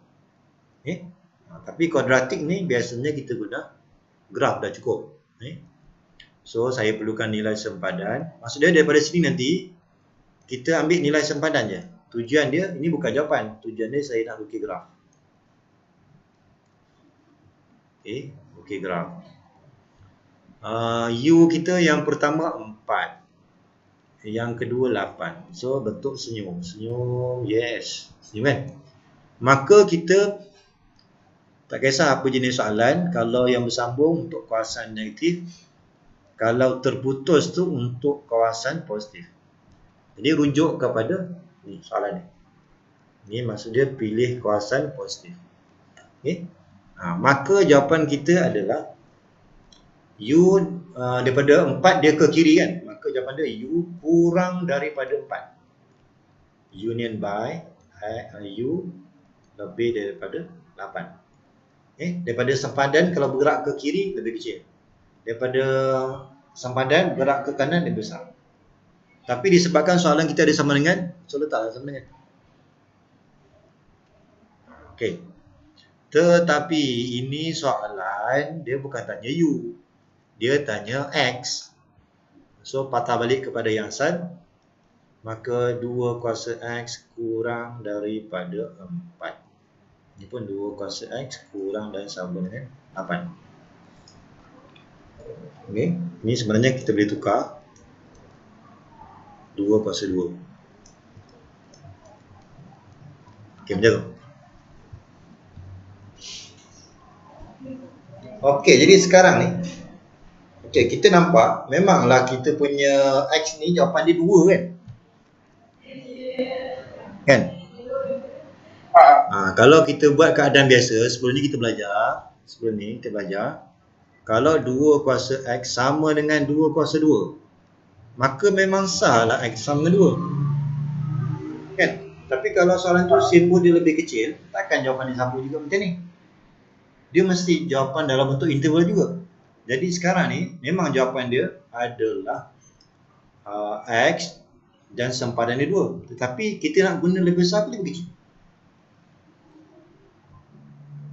Tapi kuadratik ni biasanya kita guna graf dah cukup. So saya perlukan nilai sempadan. Maksudnya daripada sini nanti kita ambil nilai sempadan je. Tujuan dia ini bukan jawapan. Tujuan dia saya nak lukis graf. Lukis graf. U kita yang pertama 4. Yang kedua 8. So bentuk senyum. Senyum, yes. Senyum kan? Maka kita tak kisah apa jenis soalan, kalau yang bersambung untuk kawasan negatif, kalau terputus tu untuk kawasan positif. Jadi rujuk kepada ni soalan ni. Ni maksud dia pilih kawasan positif. Maka jawapan kita adalah u daripada 4 dia ke kiri kan. Maka jawapan dia u kurang daripada 4. Union by u lebih daripada 8. Daripada sempadan kalau bergerak ke kiri lebih kecil. Daripada sempadan bergerak ke kanan lebih besar. Tapi disebabkan soalan kita ada sama dengan, so letaklah sama dengan. Okey. Tetapi ini soalan dia bukan tanya u. Dia tanya x. So patah balik kepada yang asal. Maka 2 kuasa x kurang daripada 4. Ini pun 2 kuasa x kurang dan sama dengan 8. Okey, ini sebenarnya kita boleh tukar 2 kuasa 2. Okey, macam tu. Okey, jadi sekarang ni okey, kita nampak memanglah kita punya x ni jawapan dia 2 kan? Kan? Kalau kita buat keadaan biasa, sebelum ni kita belajar, kalau 2 kuasa x sama dengan 2 kuasa 2, maka memang sah lah x sama dengan 2. Kan? Tapi kalau soalan tu simbol dia lebih kecil, takkan jawapan dia sama juga macam ni. Dia mesti jawapan dalam bentuk interval juga. Jadi sekarang ni, memang jawapan dia adalah x dan sempadan dia 2. Tetapi kita nak guna lebih besar atau lebih kecil?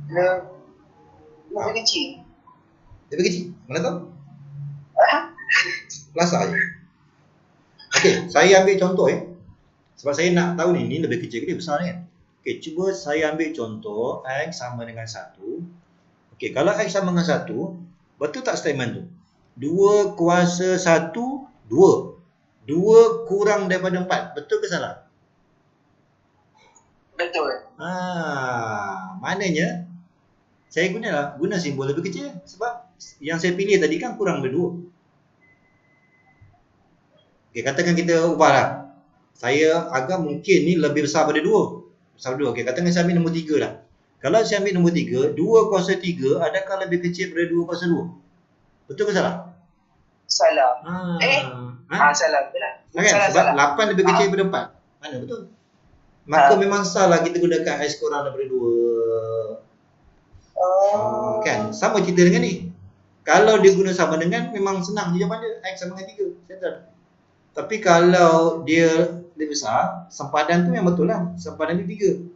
Lebih kecil. Lebih kecil? Mana tahu? Pelasar je. Okey, saya ambil contoh sebab saya nak tahu ni lebih kecil ke dia besar ni kan. Okey, cuba saya ambil contoh x sama dengan 1. Okey, kalau X sama dengan 1, betul tak statement tu? 2 kuasa 1, 2. 2 kurang daripada 4. Betul ke salah? Betul. Maknanya saya guna simbol lebih kecil sebab yang saya pilih tadi kan kurang daripada 2. Okey, katakan kita ubahlah. Saya agak mungkin ni lebih besar pada 2. Besar 2. Okey, katakan saya ambil nombor 3 lah. Kalau saya ambil nombor 3, 2 kuasa 3 adakah lebih kecil daripada 2 kuasa 2? Betul ke salah? Salah. Salah. Betul. Kan? Sebab 8 lebih kecil daripada 4. Mana betul? Maka memang salah kita gunakan X kurang daripada 2. Kan? Sama cerita dengan ni. Kalau dia guna sama dengan, memang senang je jawapan dia. X sama dengan 3. Settle. Tapi kalau dia lebih besar, sempadan tu yang betul lah. Sempadan dia 3.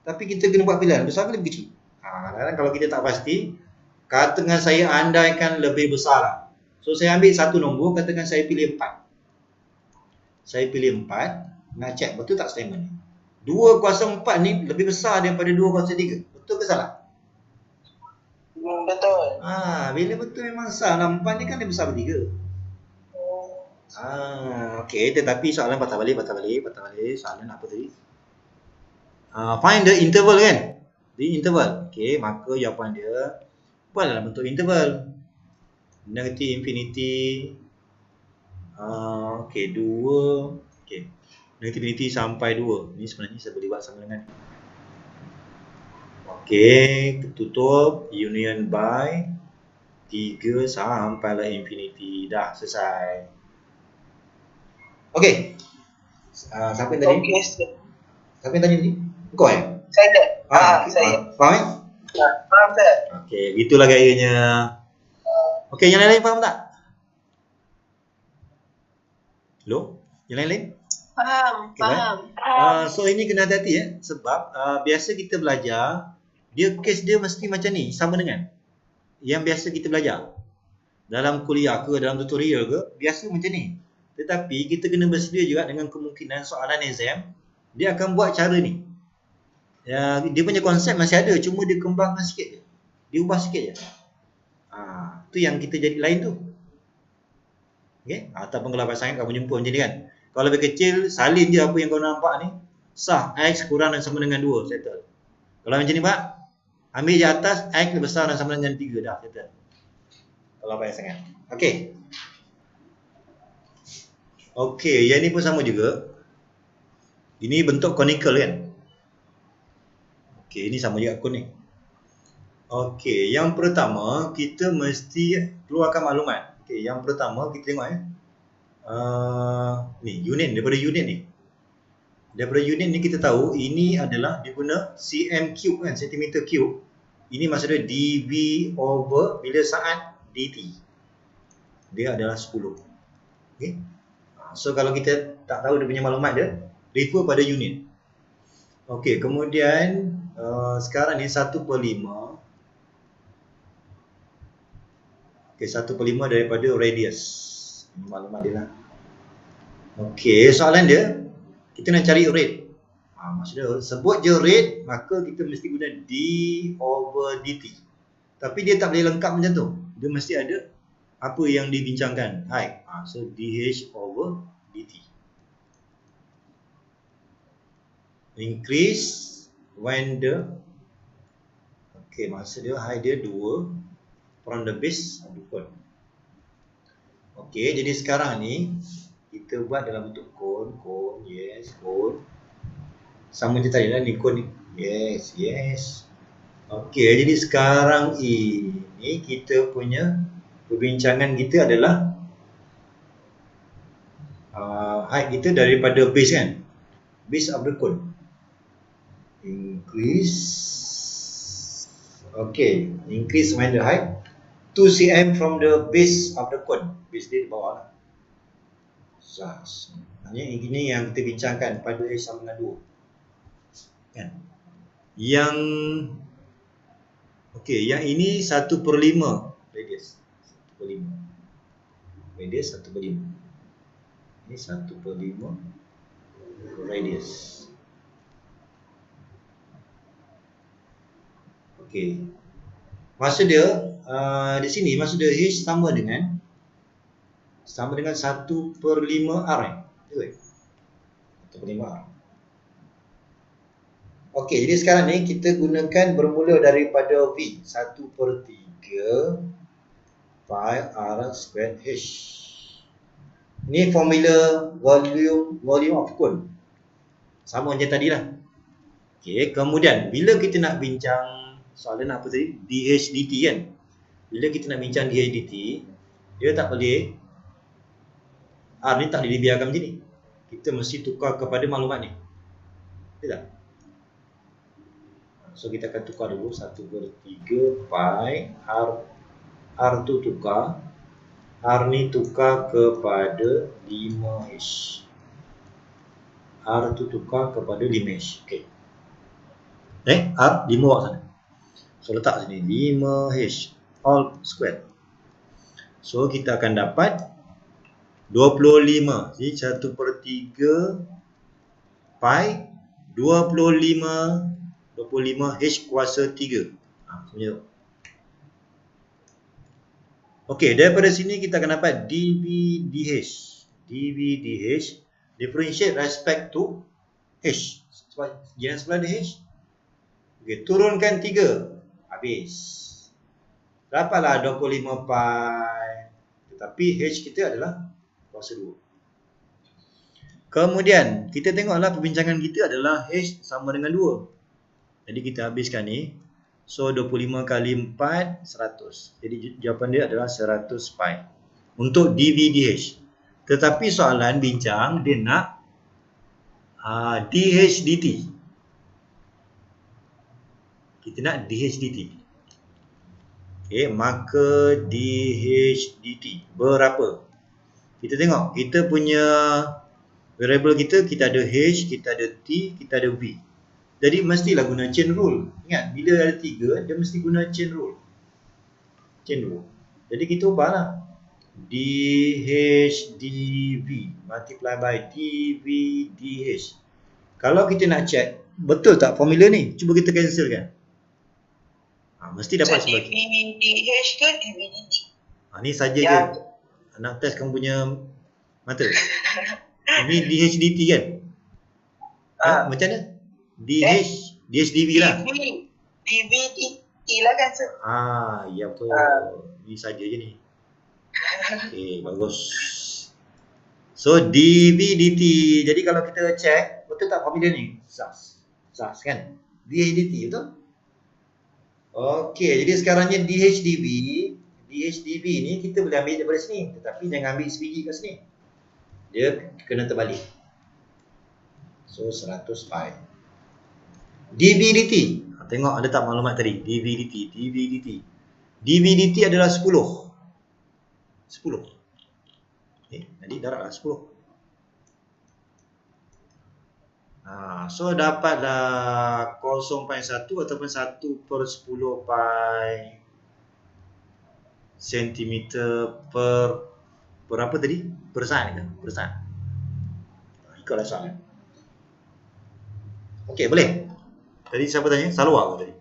Tapi kita kena buat pilihan, besar ke lebih kecil? Kadang-kadang kalau kita tak pasti, katakan saya andaikan lebih besar lah. So saya ambil satu nombor, katakan saya pilih 4. Saya pilih 4, nak check betul tak statement ni? 2 kuasa 4 ni lebih besar daripada 2 kuasa 3. Betul ke salah? Betul. Bila betul memang salah. 4 ni kan lebih besar daripada 3. Okey, tetapi soalan patah balik. Soalan apa tadi? Find the interval kan? The interval. Okey, maka jawapan dia buat dalam bentuk interval. Negatif infinity. Okey, 2. Okey. Negatif infinity sampai 2. Ni sebenarnya saya boleh buat sama dengan. Okey, tutup union by 3 sampailah infinity. Dah selesai. Okey. Siapa yang tadi? Okey. Siapa yang tanya tadi? Kau Saya. Saya. Faham? Faham tak? Okey, gitulah gayanya. Okey, yang lain faham tak? Hello? Yang lain? Faham. So ini kena hati-hati sebab biasa kita belajar, case dia mesti macam ni, sama dengan yang biasa kita belajar. Dalam kuliah ke, dalam tutorial ke, biasa macam ni. Tetapi kita kena bersedia juga dengan kemungkinan soalan exam, dia akan buat cara ni. Dia punya konsep masih ada, cuma dia kembangkan sikit je. Dia ubah sikit je. Tu yang kita jadi lain tu. Okey, ataupun kalau pasangan kamu jumpa macam ni kan. Kalau lebih kecil, salin je apa yang kau nampak ni. Sah, X kurang dan sama dengan 2, settle. Kalau macam ni Pak, ambil je atas, X lebih besar dan sama dengan 3, dah settle. Kalau pasangan. Okey. Okey, yang ni pun sama juga. Ini bentuk conical kan. Okey, ini sama juga kon ni. Okey, yang pertama kita mesti keluarkan maklumat. Okey, yang pertama kita tengok ni unit, daripada unit ni. Daripada unit ni kita tahu ini adalah dia guna cm cube kan, centimeter cube. Ini maksudnya dV over bila saat dt. Dia adalah 10. Okey. So kalau kita tak tahu dia punya maklumat dia, refer pada unit. Okey, kemudian sekarang ni 1/5. Okey, 1/5 daripada radius. Ini maklumat dia lah. Okey, soalan dia, kita nak cari rate. Maksudnya sebut je rate, maka kita mesti guna d over dt. Tapi dia tak boleh lengkap macam tu. Dia mesti ada apa yang dibincangkan. So dh over dt. Increase when the maksud dia height dia 2 from the base of the cone. Jadi sekarang ni kita buat dalam bentuk cone, yes, cone. Sama je tadi lah ni cone ni. Yes. Jadi sekarang ini kita punya perbincangan kita adalah height kita daripada base kan. Base of the cone. Increase when the height 2 cm from the base of the cone. Base dia di bawah lah. Maksudnya ini yang kita bincangkan pada H sama dengan 2 kan. Yang yang ini 1/5 radius. 1/5 radius 1/5. Ini 1/5 radius. Maksud dia di sini maksud dia H sama dengan 1/5 R. Betul? 1/5 R. Okey, jadi sekarang ni kita gunakan bermula daripada V. 1/3 pi R squared H. Ni formula volume of cone. Sama macam tadi lah. Okey, kemudian bila kita nak bincang soalan apa tadi? dH dt kan? Bila kita nak bincang dH dt, dia tak boleh R ni tak boleh dibiarkan macam ni. Kita mesti tukar kepada maklumat ni. Betul tak? So kita akan tukar dulu 1/3 pi R tu tukar, R ni tukar kepada 5H. R tu tukar kepada 5H. Okey. R 5 bawa sana. So letak sini 5H all square. So kita akan dapat 25. Jadi 1/3 pi 25 H kuasa 3. Macam tu. Okey, daripada sini kita akan dapat dV dH. dV dH differentiate respect to H. Sebab jiran sebelah ada H. Okey, turunkan 3. Habis. Dapatlah 25 pi. Tetapi H kita adalah kuasa 2. Kemudian, kita tengoklah perbincangan kita adalah H sama dengan 2. Jadi kita habiskan ni. So 25 kali 4 100. Jadi jawapan dia adalah 100 pi untuk dV dH. Tetapi soalan bincang dia nak dH dt. Kita nak dH dt. Okey, maka dH dt berapa? Kita tengok, kita punya variable kita ada H, kita ada T, kita ada V. Jadi mestilah guna chain rule. Ingat, bila ada 3, dia mesti guna chain rule. Chain rule. Jadi kita ubahlah. dH dV multiply by dV dH. Kalau kita nak check, betul tak formula ni? Cuba kita cancelkan. Mesti dapat sebab dV dH ke dV dt? ni saja je. Nak test kamu punya mata. Ini dH dt kan? Macam mana? dH dV lah. dV dt lah kan sir? Ya betul. Ni saja je ni. Okey, bagus. So dV dt. Jadi kalau kita check, betul tak formula ni? Sas kan? dH dt betul? Okey, jadi sekarangnya dH dV ni kita boleh ambil daripada sini, tetapi jangan ambil sebiji kat sini. Dia kena terbalik. So 100 pi. dV dt. Tengok ada tak maklumat tadi? dV dt. dV dt adalah 10. Okey, jadi darablah 10. So dapatlah 0.1 ataupun 1/10 pi sentimeter per apa tadi? Per saat ke? Per saat. Ikutlah soalan. Okey, boleh? Tadi siapa tanya? Salwa ke tadi?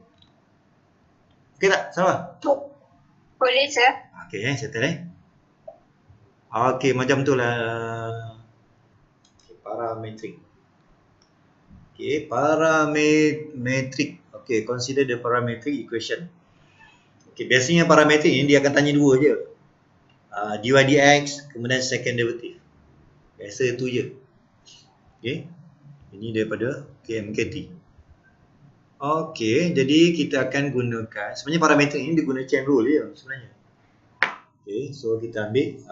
Okey tak? Salwa? Boleh sir. Okey, settle Okey, macam tu lah. Parametrik. Okey, parametrik. Okey, consider the parametric equation. Okey, biasanya parametrik ni dia akan tanya dua je. Dy dx, kemudian second derivative. Biasa itu je. Okey. Ini daripada KMKT. Okey, jadi kita akan gunakan, sebenarnya parametrik ini dia guna chain rule je sebenarnya. Okey, so kita ambil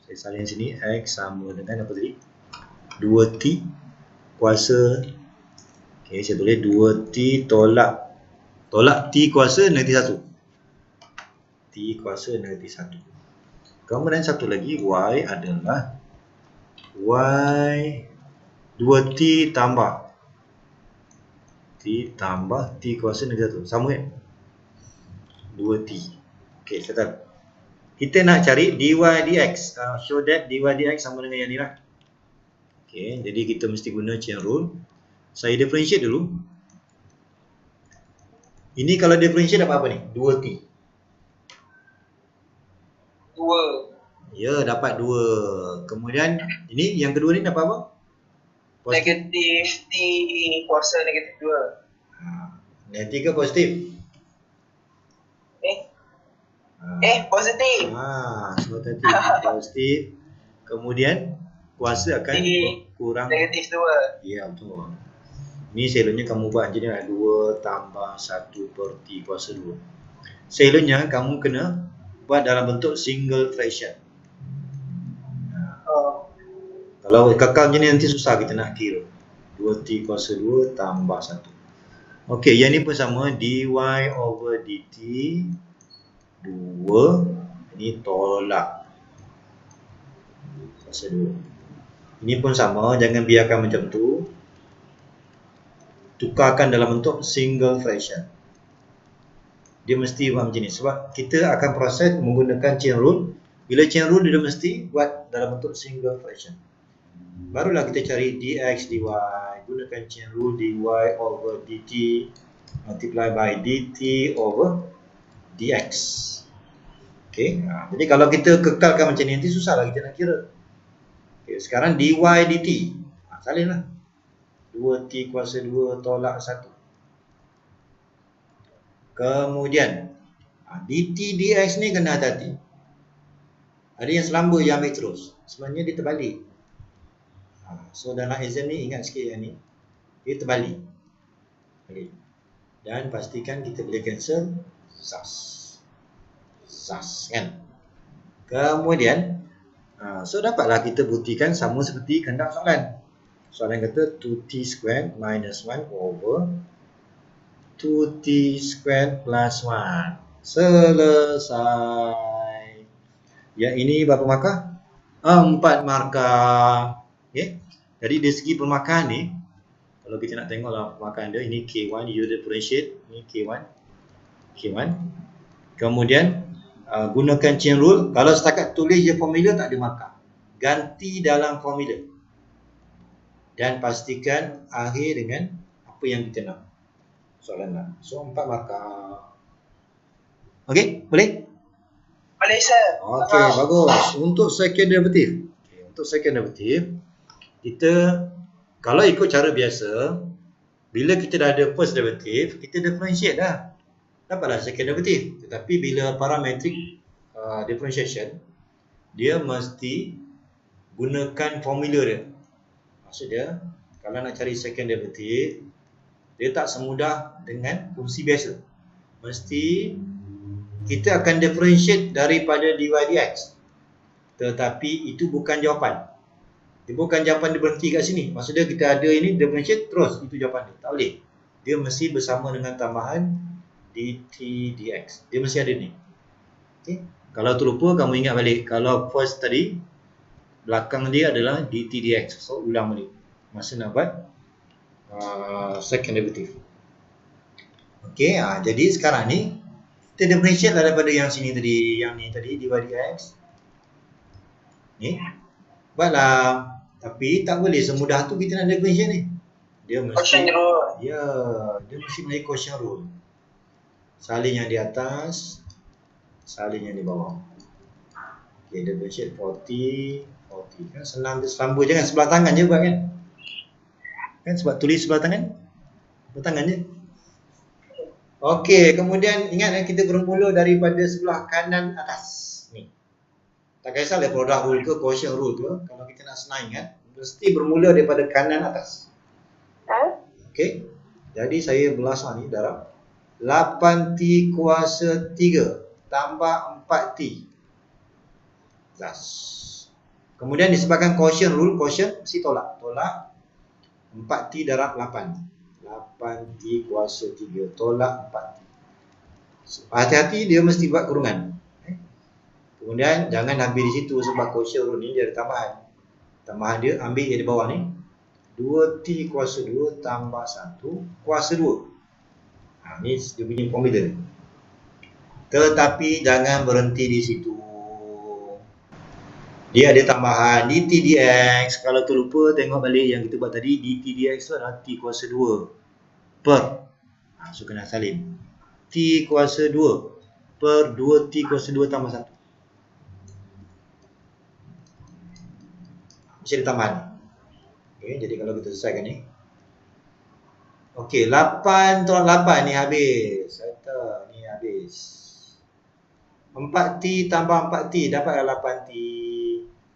saya salin sini x sama dengan apa tadi? 2t kuasa. Okey, saya tulis 2t tolak t kuasa negatif 1. T kuasa negatif 1. Kemudian satu lagi y adalah y 2t tambah t kuasa negatif 1. Sama kan? 2t. Okey, settle. Kita nak cari dy dx. Show that dy dx sama dengan yang ni lah. Okey, jadi kita mesti guna chain rule. Saya differentiate dulu. Ini kalau differentiate dapat apa ni? 2T. 2. Ya, dapat 2. Kemudian ini yang kedua ni dapat apa? Positif. Negatif T kuasa negatif 2. Negatif ke positif? Positif. So tadi positif. Kemudian kuasa akan kurang negatif 2. Ya, betul. Ni selalunya kamu buat macam ni lah, 2 tambah 1 per T kuasa 2. Selalunya kamu kena buat dalam bentuk single fraction. Kalau kekal macam ni nanti susah kita nak kira. 2T kuasa 2 tambah 1. Okey, yang ni pun sama, dy over dt 2. Ini tolak kuasa 2. Ini pun sama, jangan biarkan macam tu. Tukarkan dalam bentuk single fraction. Dia mesti buat macam ni sebab kita akan proses menggunakan chain rule. Bila chain rule dia mesti buat dalam bentuk single fraction. Barulah kita cari dx dy, gunakan chain rule dy over dt multiply by dt over dx. Okey, jadi kalau kita kekalkan macam ni nanti susahlah kita nak kira. Okey, sekarang dy dt. Salinlah. 2T kuasa 2 tolak 1. Kemudian dt dx ni kena hati-hati. Ada yang selamba yang ambil terus. Sebenarnya dia terbalik. So dalam exam ni ingat sikit yang ni. Dia terbalik. Dan pastikan kita boleh cancel. Sas kan. Kemudian so dapatlah kita buktikan sama seperti kehendak soalan. Soalan kata 2t squared minus 1 over 2t squared plus 1. Selesai. Yang ini berapa markah? 4 markah. Okay. Jadi dari segi permarkahan ni, kalau kita nak tengoklah permarkahan dia, ini K1, you differentiate. Ini K1. Kemudian gunakan chain rule. Kalau setakat tulis je formula tak ada markah. Ganti dalam formula. Dan pastikan akhir dengan apa yang kita nak. Soalan nak. So 4 markah. Okey, boleh? Boleh sir. Okey, bagus. Untuk second derivative. Untuk second derivative, kita kalau ikut cara biasa, bila kita dah ada first derivative, kita differentiate dah. Dapatlah second derivative. Tetapi bila parametric differentiation, dia mesti gunakan formula dia. Maksudnya, kalau nak cari second derivative, dia tak semudah dengan fungsi biasa. Mesti kita akan differentiate daripada dy dx. Tetapi itu bukan jawapan. Dia bukan jawapan dia berhenti kat sini. Maksudnya kita ada ini differentiate terus itu jawapan dia. Tak boleh. Dia mesti bersama dengan tambahan dt dx. Dia mesti ada ni. Okay. Kalau terlupa kamu ingat balik. Kalau first tadi belakang dia adalah dt dx. So ulang balik masa nak buat second derivative. Okey, jadi sekarang ni kita differentiate daripada yang sini tadi, yang ni tadi dy dx. Ni buatlah. Tapi tak boleh semudah tu kita nak differentiate ni. Dia mesti Quotient rule. Ya, dia mesti melalui quotient rule. Salin yang di atas, salin yang di bawah. Okey, differentiate 40 kan senang dia selamba jangan sebelah tangan je buat kan. Kan sebab tulis sebelah tangan. Sebelah tangan je. Okey, kemudian ingat kita bermula daripada sebelah kanan atas. Ni. Tak kisahlah product rule ke quotient rule ke, kalau kita nak senang ingat, mesti bermula daripada kanan atas. Okey. Jadi saya belasah ni darab 8t kuasa 3 tambah 4t. Plus. Kemudian disebabkan quotient rule, quotient mesti tolak. Tolak 4t darab 8. 8t kuasa 3 tolak 4t. Hati-hati dia mesti buat kurungan. Kemudian jangan ambil di situ sebab quotient rule ni dia ada tambahan. Tambahan dia ambil yang di bawah ni. 2t kuasa 2 tambah 1 kuasa 2. Ni dia punya formula. Tetapi jangan berhenti di situ. Dia ada tambahan dt dx. Kalau terlupa tengok balik yang kita buat tadi. Dt dx tu adalah t kuasa 2 per. So kena salin. T kuasa 2 per 2T kuasa 2 tambah 1. Mesti ditambah ni. Okay, jadi kalau kita selesaikan ni. Okey, 8 tolak 8 ni habis. Settle, ni habis. 4T tambah 4T dapatlah 8T.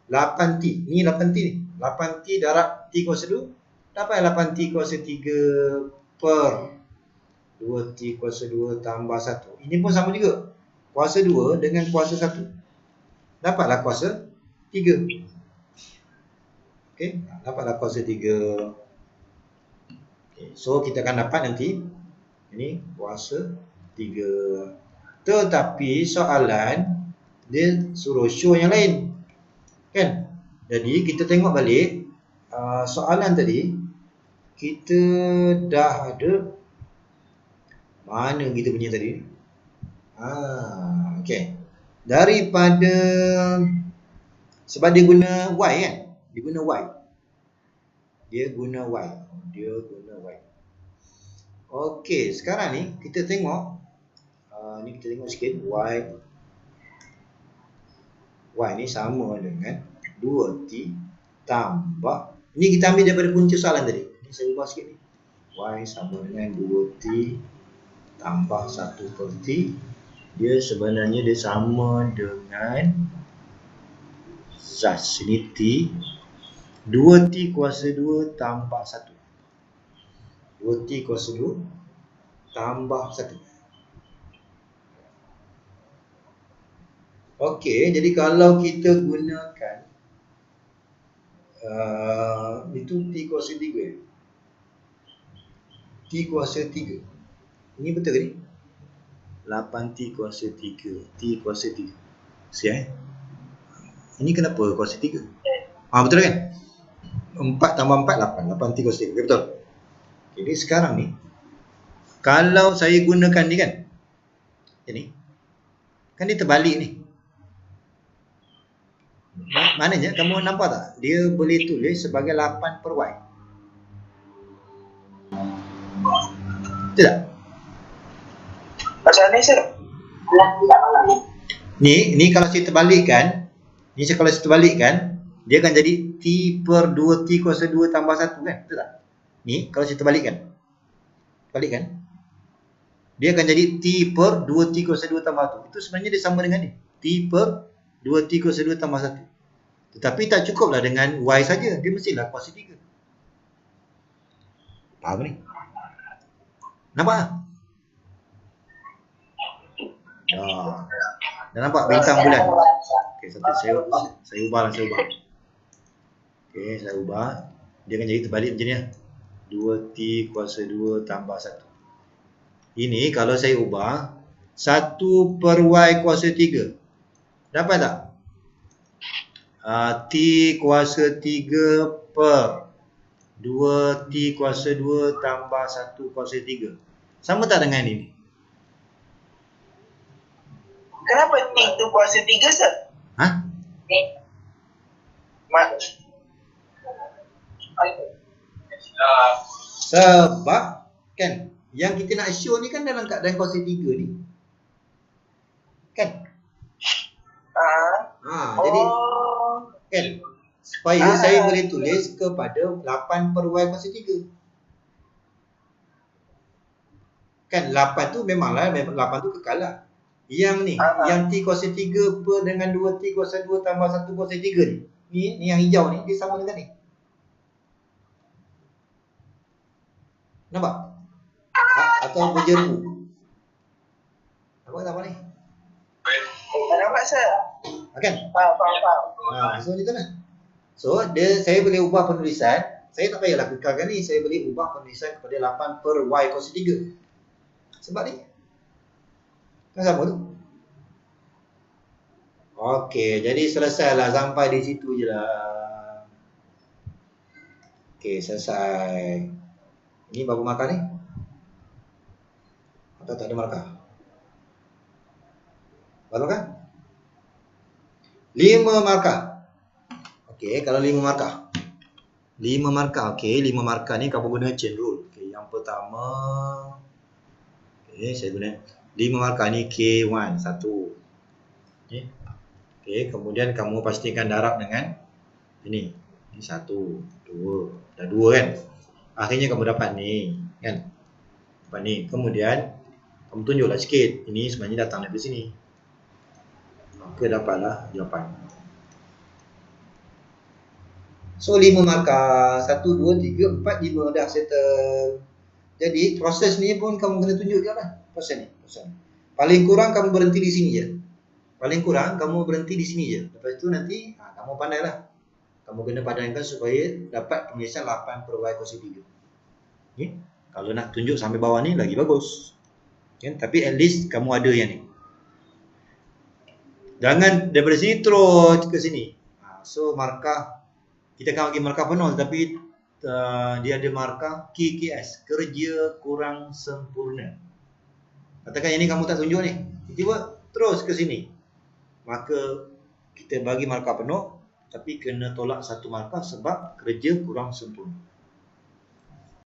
8T. Ni 8T ni. 8T darab T kuasa 2 dapatlah 8T kuasa 3 per 2T kuasa 2 tambah 1. Ini pun sama juga. Kuasa 2 dengan kuasa 1. Dapatlah kuasa 3. Okey, dapatlah kuasa 3. Okay, so kita akan dapat nanti ini kuasa 3. Tetapi soalan dia suruh show yang lain. Kan? Jadi kita tengok balik soalan tadi kita dah ada mana kita punya tadi? Okey. Daripada sebab dia guna Y kan? Dia guna Y. Okey, sekarang ni kita tengok ni kita tengok sikit Y ni sama dengan 2T tambah, ini kita ambil daripada punca soalan tadi. Ini saya ubah sikit ni. Y sama dengan 2T tambah 1 per T. Dia sebenarnya dia sama dengan zas ini T 2T kuasa 2 tambah 1. 2T kuasa 2 tambah 1. Okey, jadi kalau kita gunakan itu T kuasa 3. T kuasa 3. Ini betul ke ni? 8T kuasa 3. T kuasa 3. Siap. Ini kenapa kuasa 3? Betul kan? 4 tambah 4, 8. 8T kuasa 3. Okay, betul. Jadi sekarang ni, kalau saya gunakan ni kan, ini kan dia terbalik ni. Maknanya kamu nampak tak? Dia boleh tulis sebagai 8 per Y. Betul tak? Macam ni sir. Ni kalau saya terbalikkan, dia akan jadi T per 2T kuasa 2 tambah 1 kan? Betul tak? Ni kalau saya terbalikkan. Balikkan. Dia akan jadi T per 2T kuasa 2 tambah 1. Itu sebenarnya dia sama dengan ni. T per 2T kuasa 2 tambah 1. Tetapi tak cukuplah dengan Y saja. Dia mestilah kuasa 3. Faham ni? Nampak tak? Dah nampak bintang bulan. Okey, saya ubah. Okey, saya ubah. Dia akan jadi terbalik macam ni lah. 2T kuasa 2 tambah 1. Ini kalau saya ubah 1 per Y kuasa 3. Dapat tak? T kuasa 3 per 2T kuasa 2 tambah 1 kuasa 3. Sama tak dengan ini? Kenapa T tu kuasa 3 sir? Sebab kan yang kita nak show ni kan dalam keadaan kuasa 3 ni. Kan? Jadi kan supaya saya boleh tulis kepada 8 per Y kuasa 3. Kan 8 tu memanglah 8 tu kekal lah. Yang ni, yang T kuasa 3 per dengan 2T kuasa 2 tambah 1 kuasa 3 ni. Ni yang hijau ni dia sama dengan ni. Nampak? Atau berjeru. Nampak tak apa ni? Nampak sir. Kan? Faham. So macam mana? So saya boleh ubah penulisan. Saya tak payahlah kekalkan ni. Saya boleh ubah penulisan kepada 8 per Y kuasa 3. Sebab ni kan sama tu. Okey, jadi selesailah sampai di situ je lah. Okey, selesai. Ini berapa markah ni? Atau tak ada markah? Berapa markah? 5 markah. Okey, kalau 5 markah. 5 markah. Okey, 5 markah ni kamu guna chain rule. Okey, yang pertama. Okey, saya guna 5 markah ni K1 1. Okey. Okey, kemudian kamu pastikan darab dengan ini. Ini 1, 2. Dah 2 kan? Akhirnya kamu dapat ni, kan? Dapat ni. Kemudian kamu tunjuklah sikit. Ini sebenarnya datang dari sini. Maka dapatlah jawapan. So 5 markah. 1, 2, 3, 4, 5 dah settle. Jadi proses ni pun kamu kena tunjuk je lah. Proses ni. Paling kurang kamu berhenti di sini je. Paling kurang kamu berhenti di sini je. Lepas tu nanti kamu pandailah. Kamu kena padamkan supaya dapat penyelesaian 8 per Y kuasa 3. Okay? Kalau nak tunjuk sampai bawah ni lagi bagus. Okay? Tapi at least kamu ada yang ni. Jangan daripada sini terus ke sini. So markah, kita akan bagi markah penuh tapi dia ada markah KKS, kerja kurang sempurna. Katakan yang ni kamu tak tunjuk ni, tiba-tiba terus ke sini. Maka kita bagi markah penuh tapi kena tolak 1 markah sebab kerja kurang sempurna.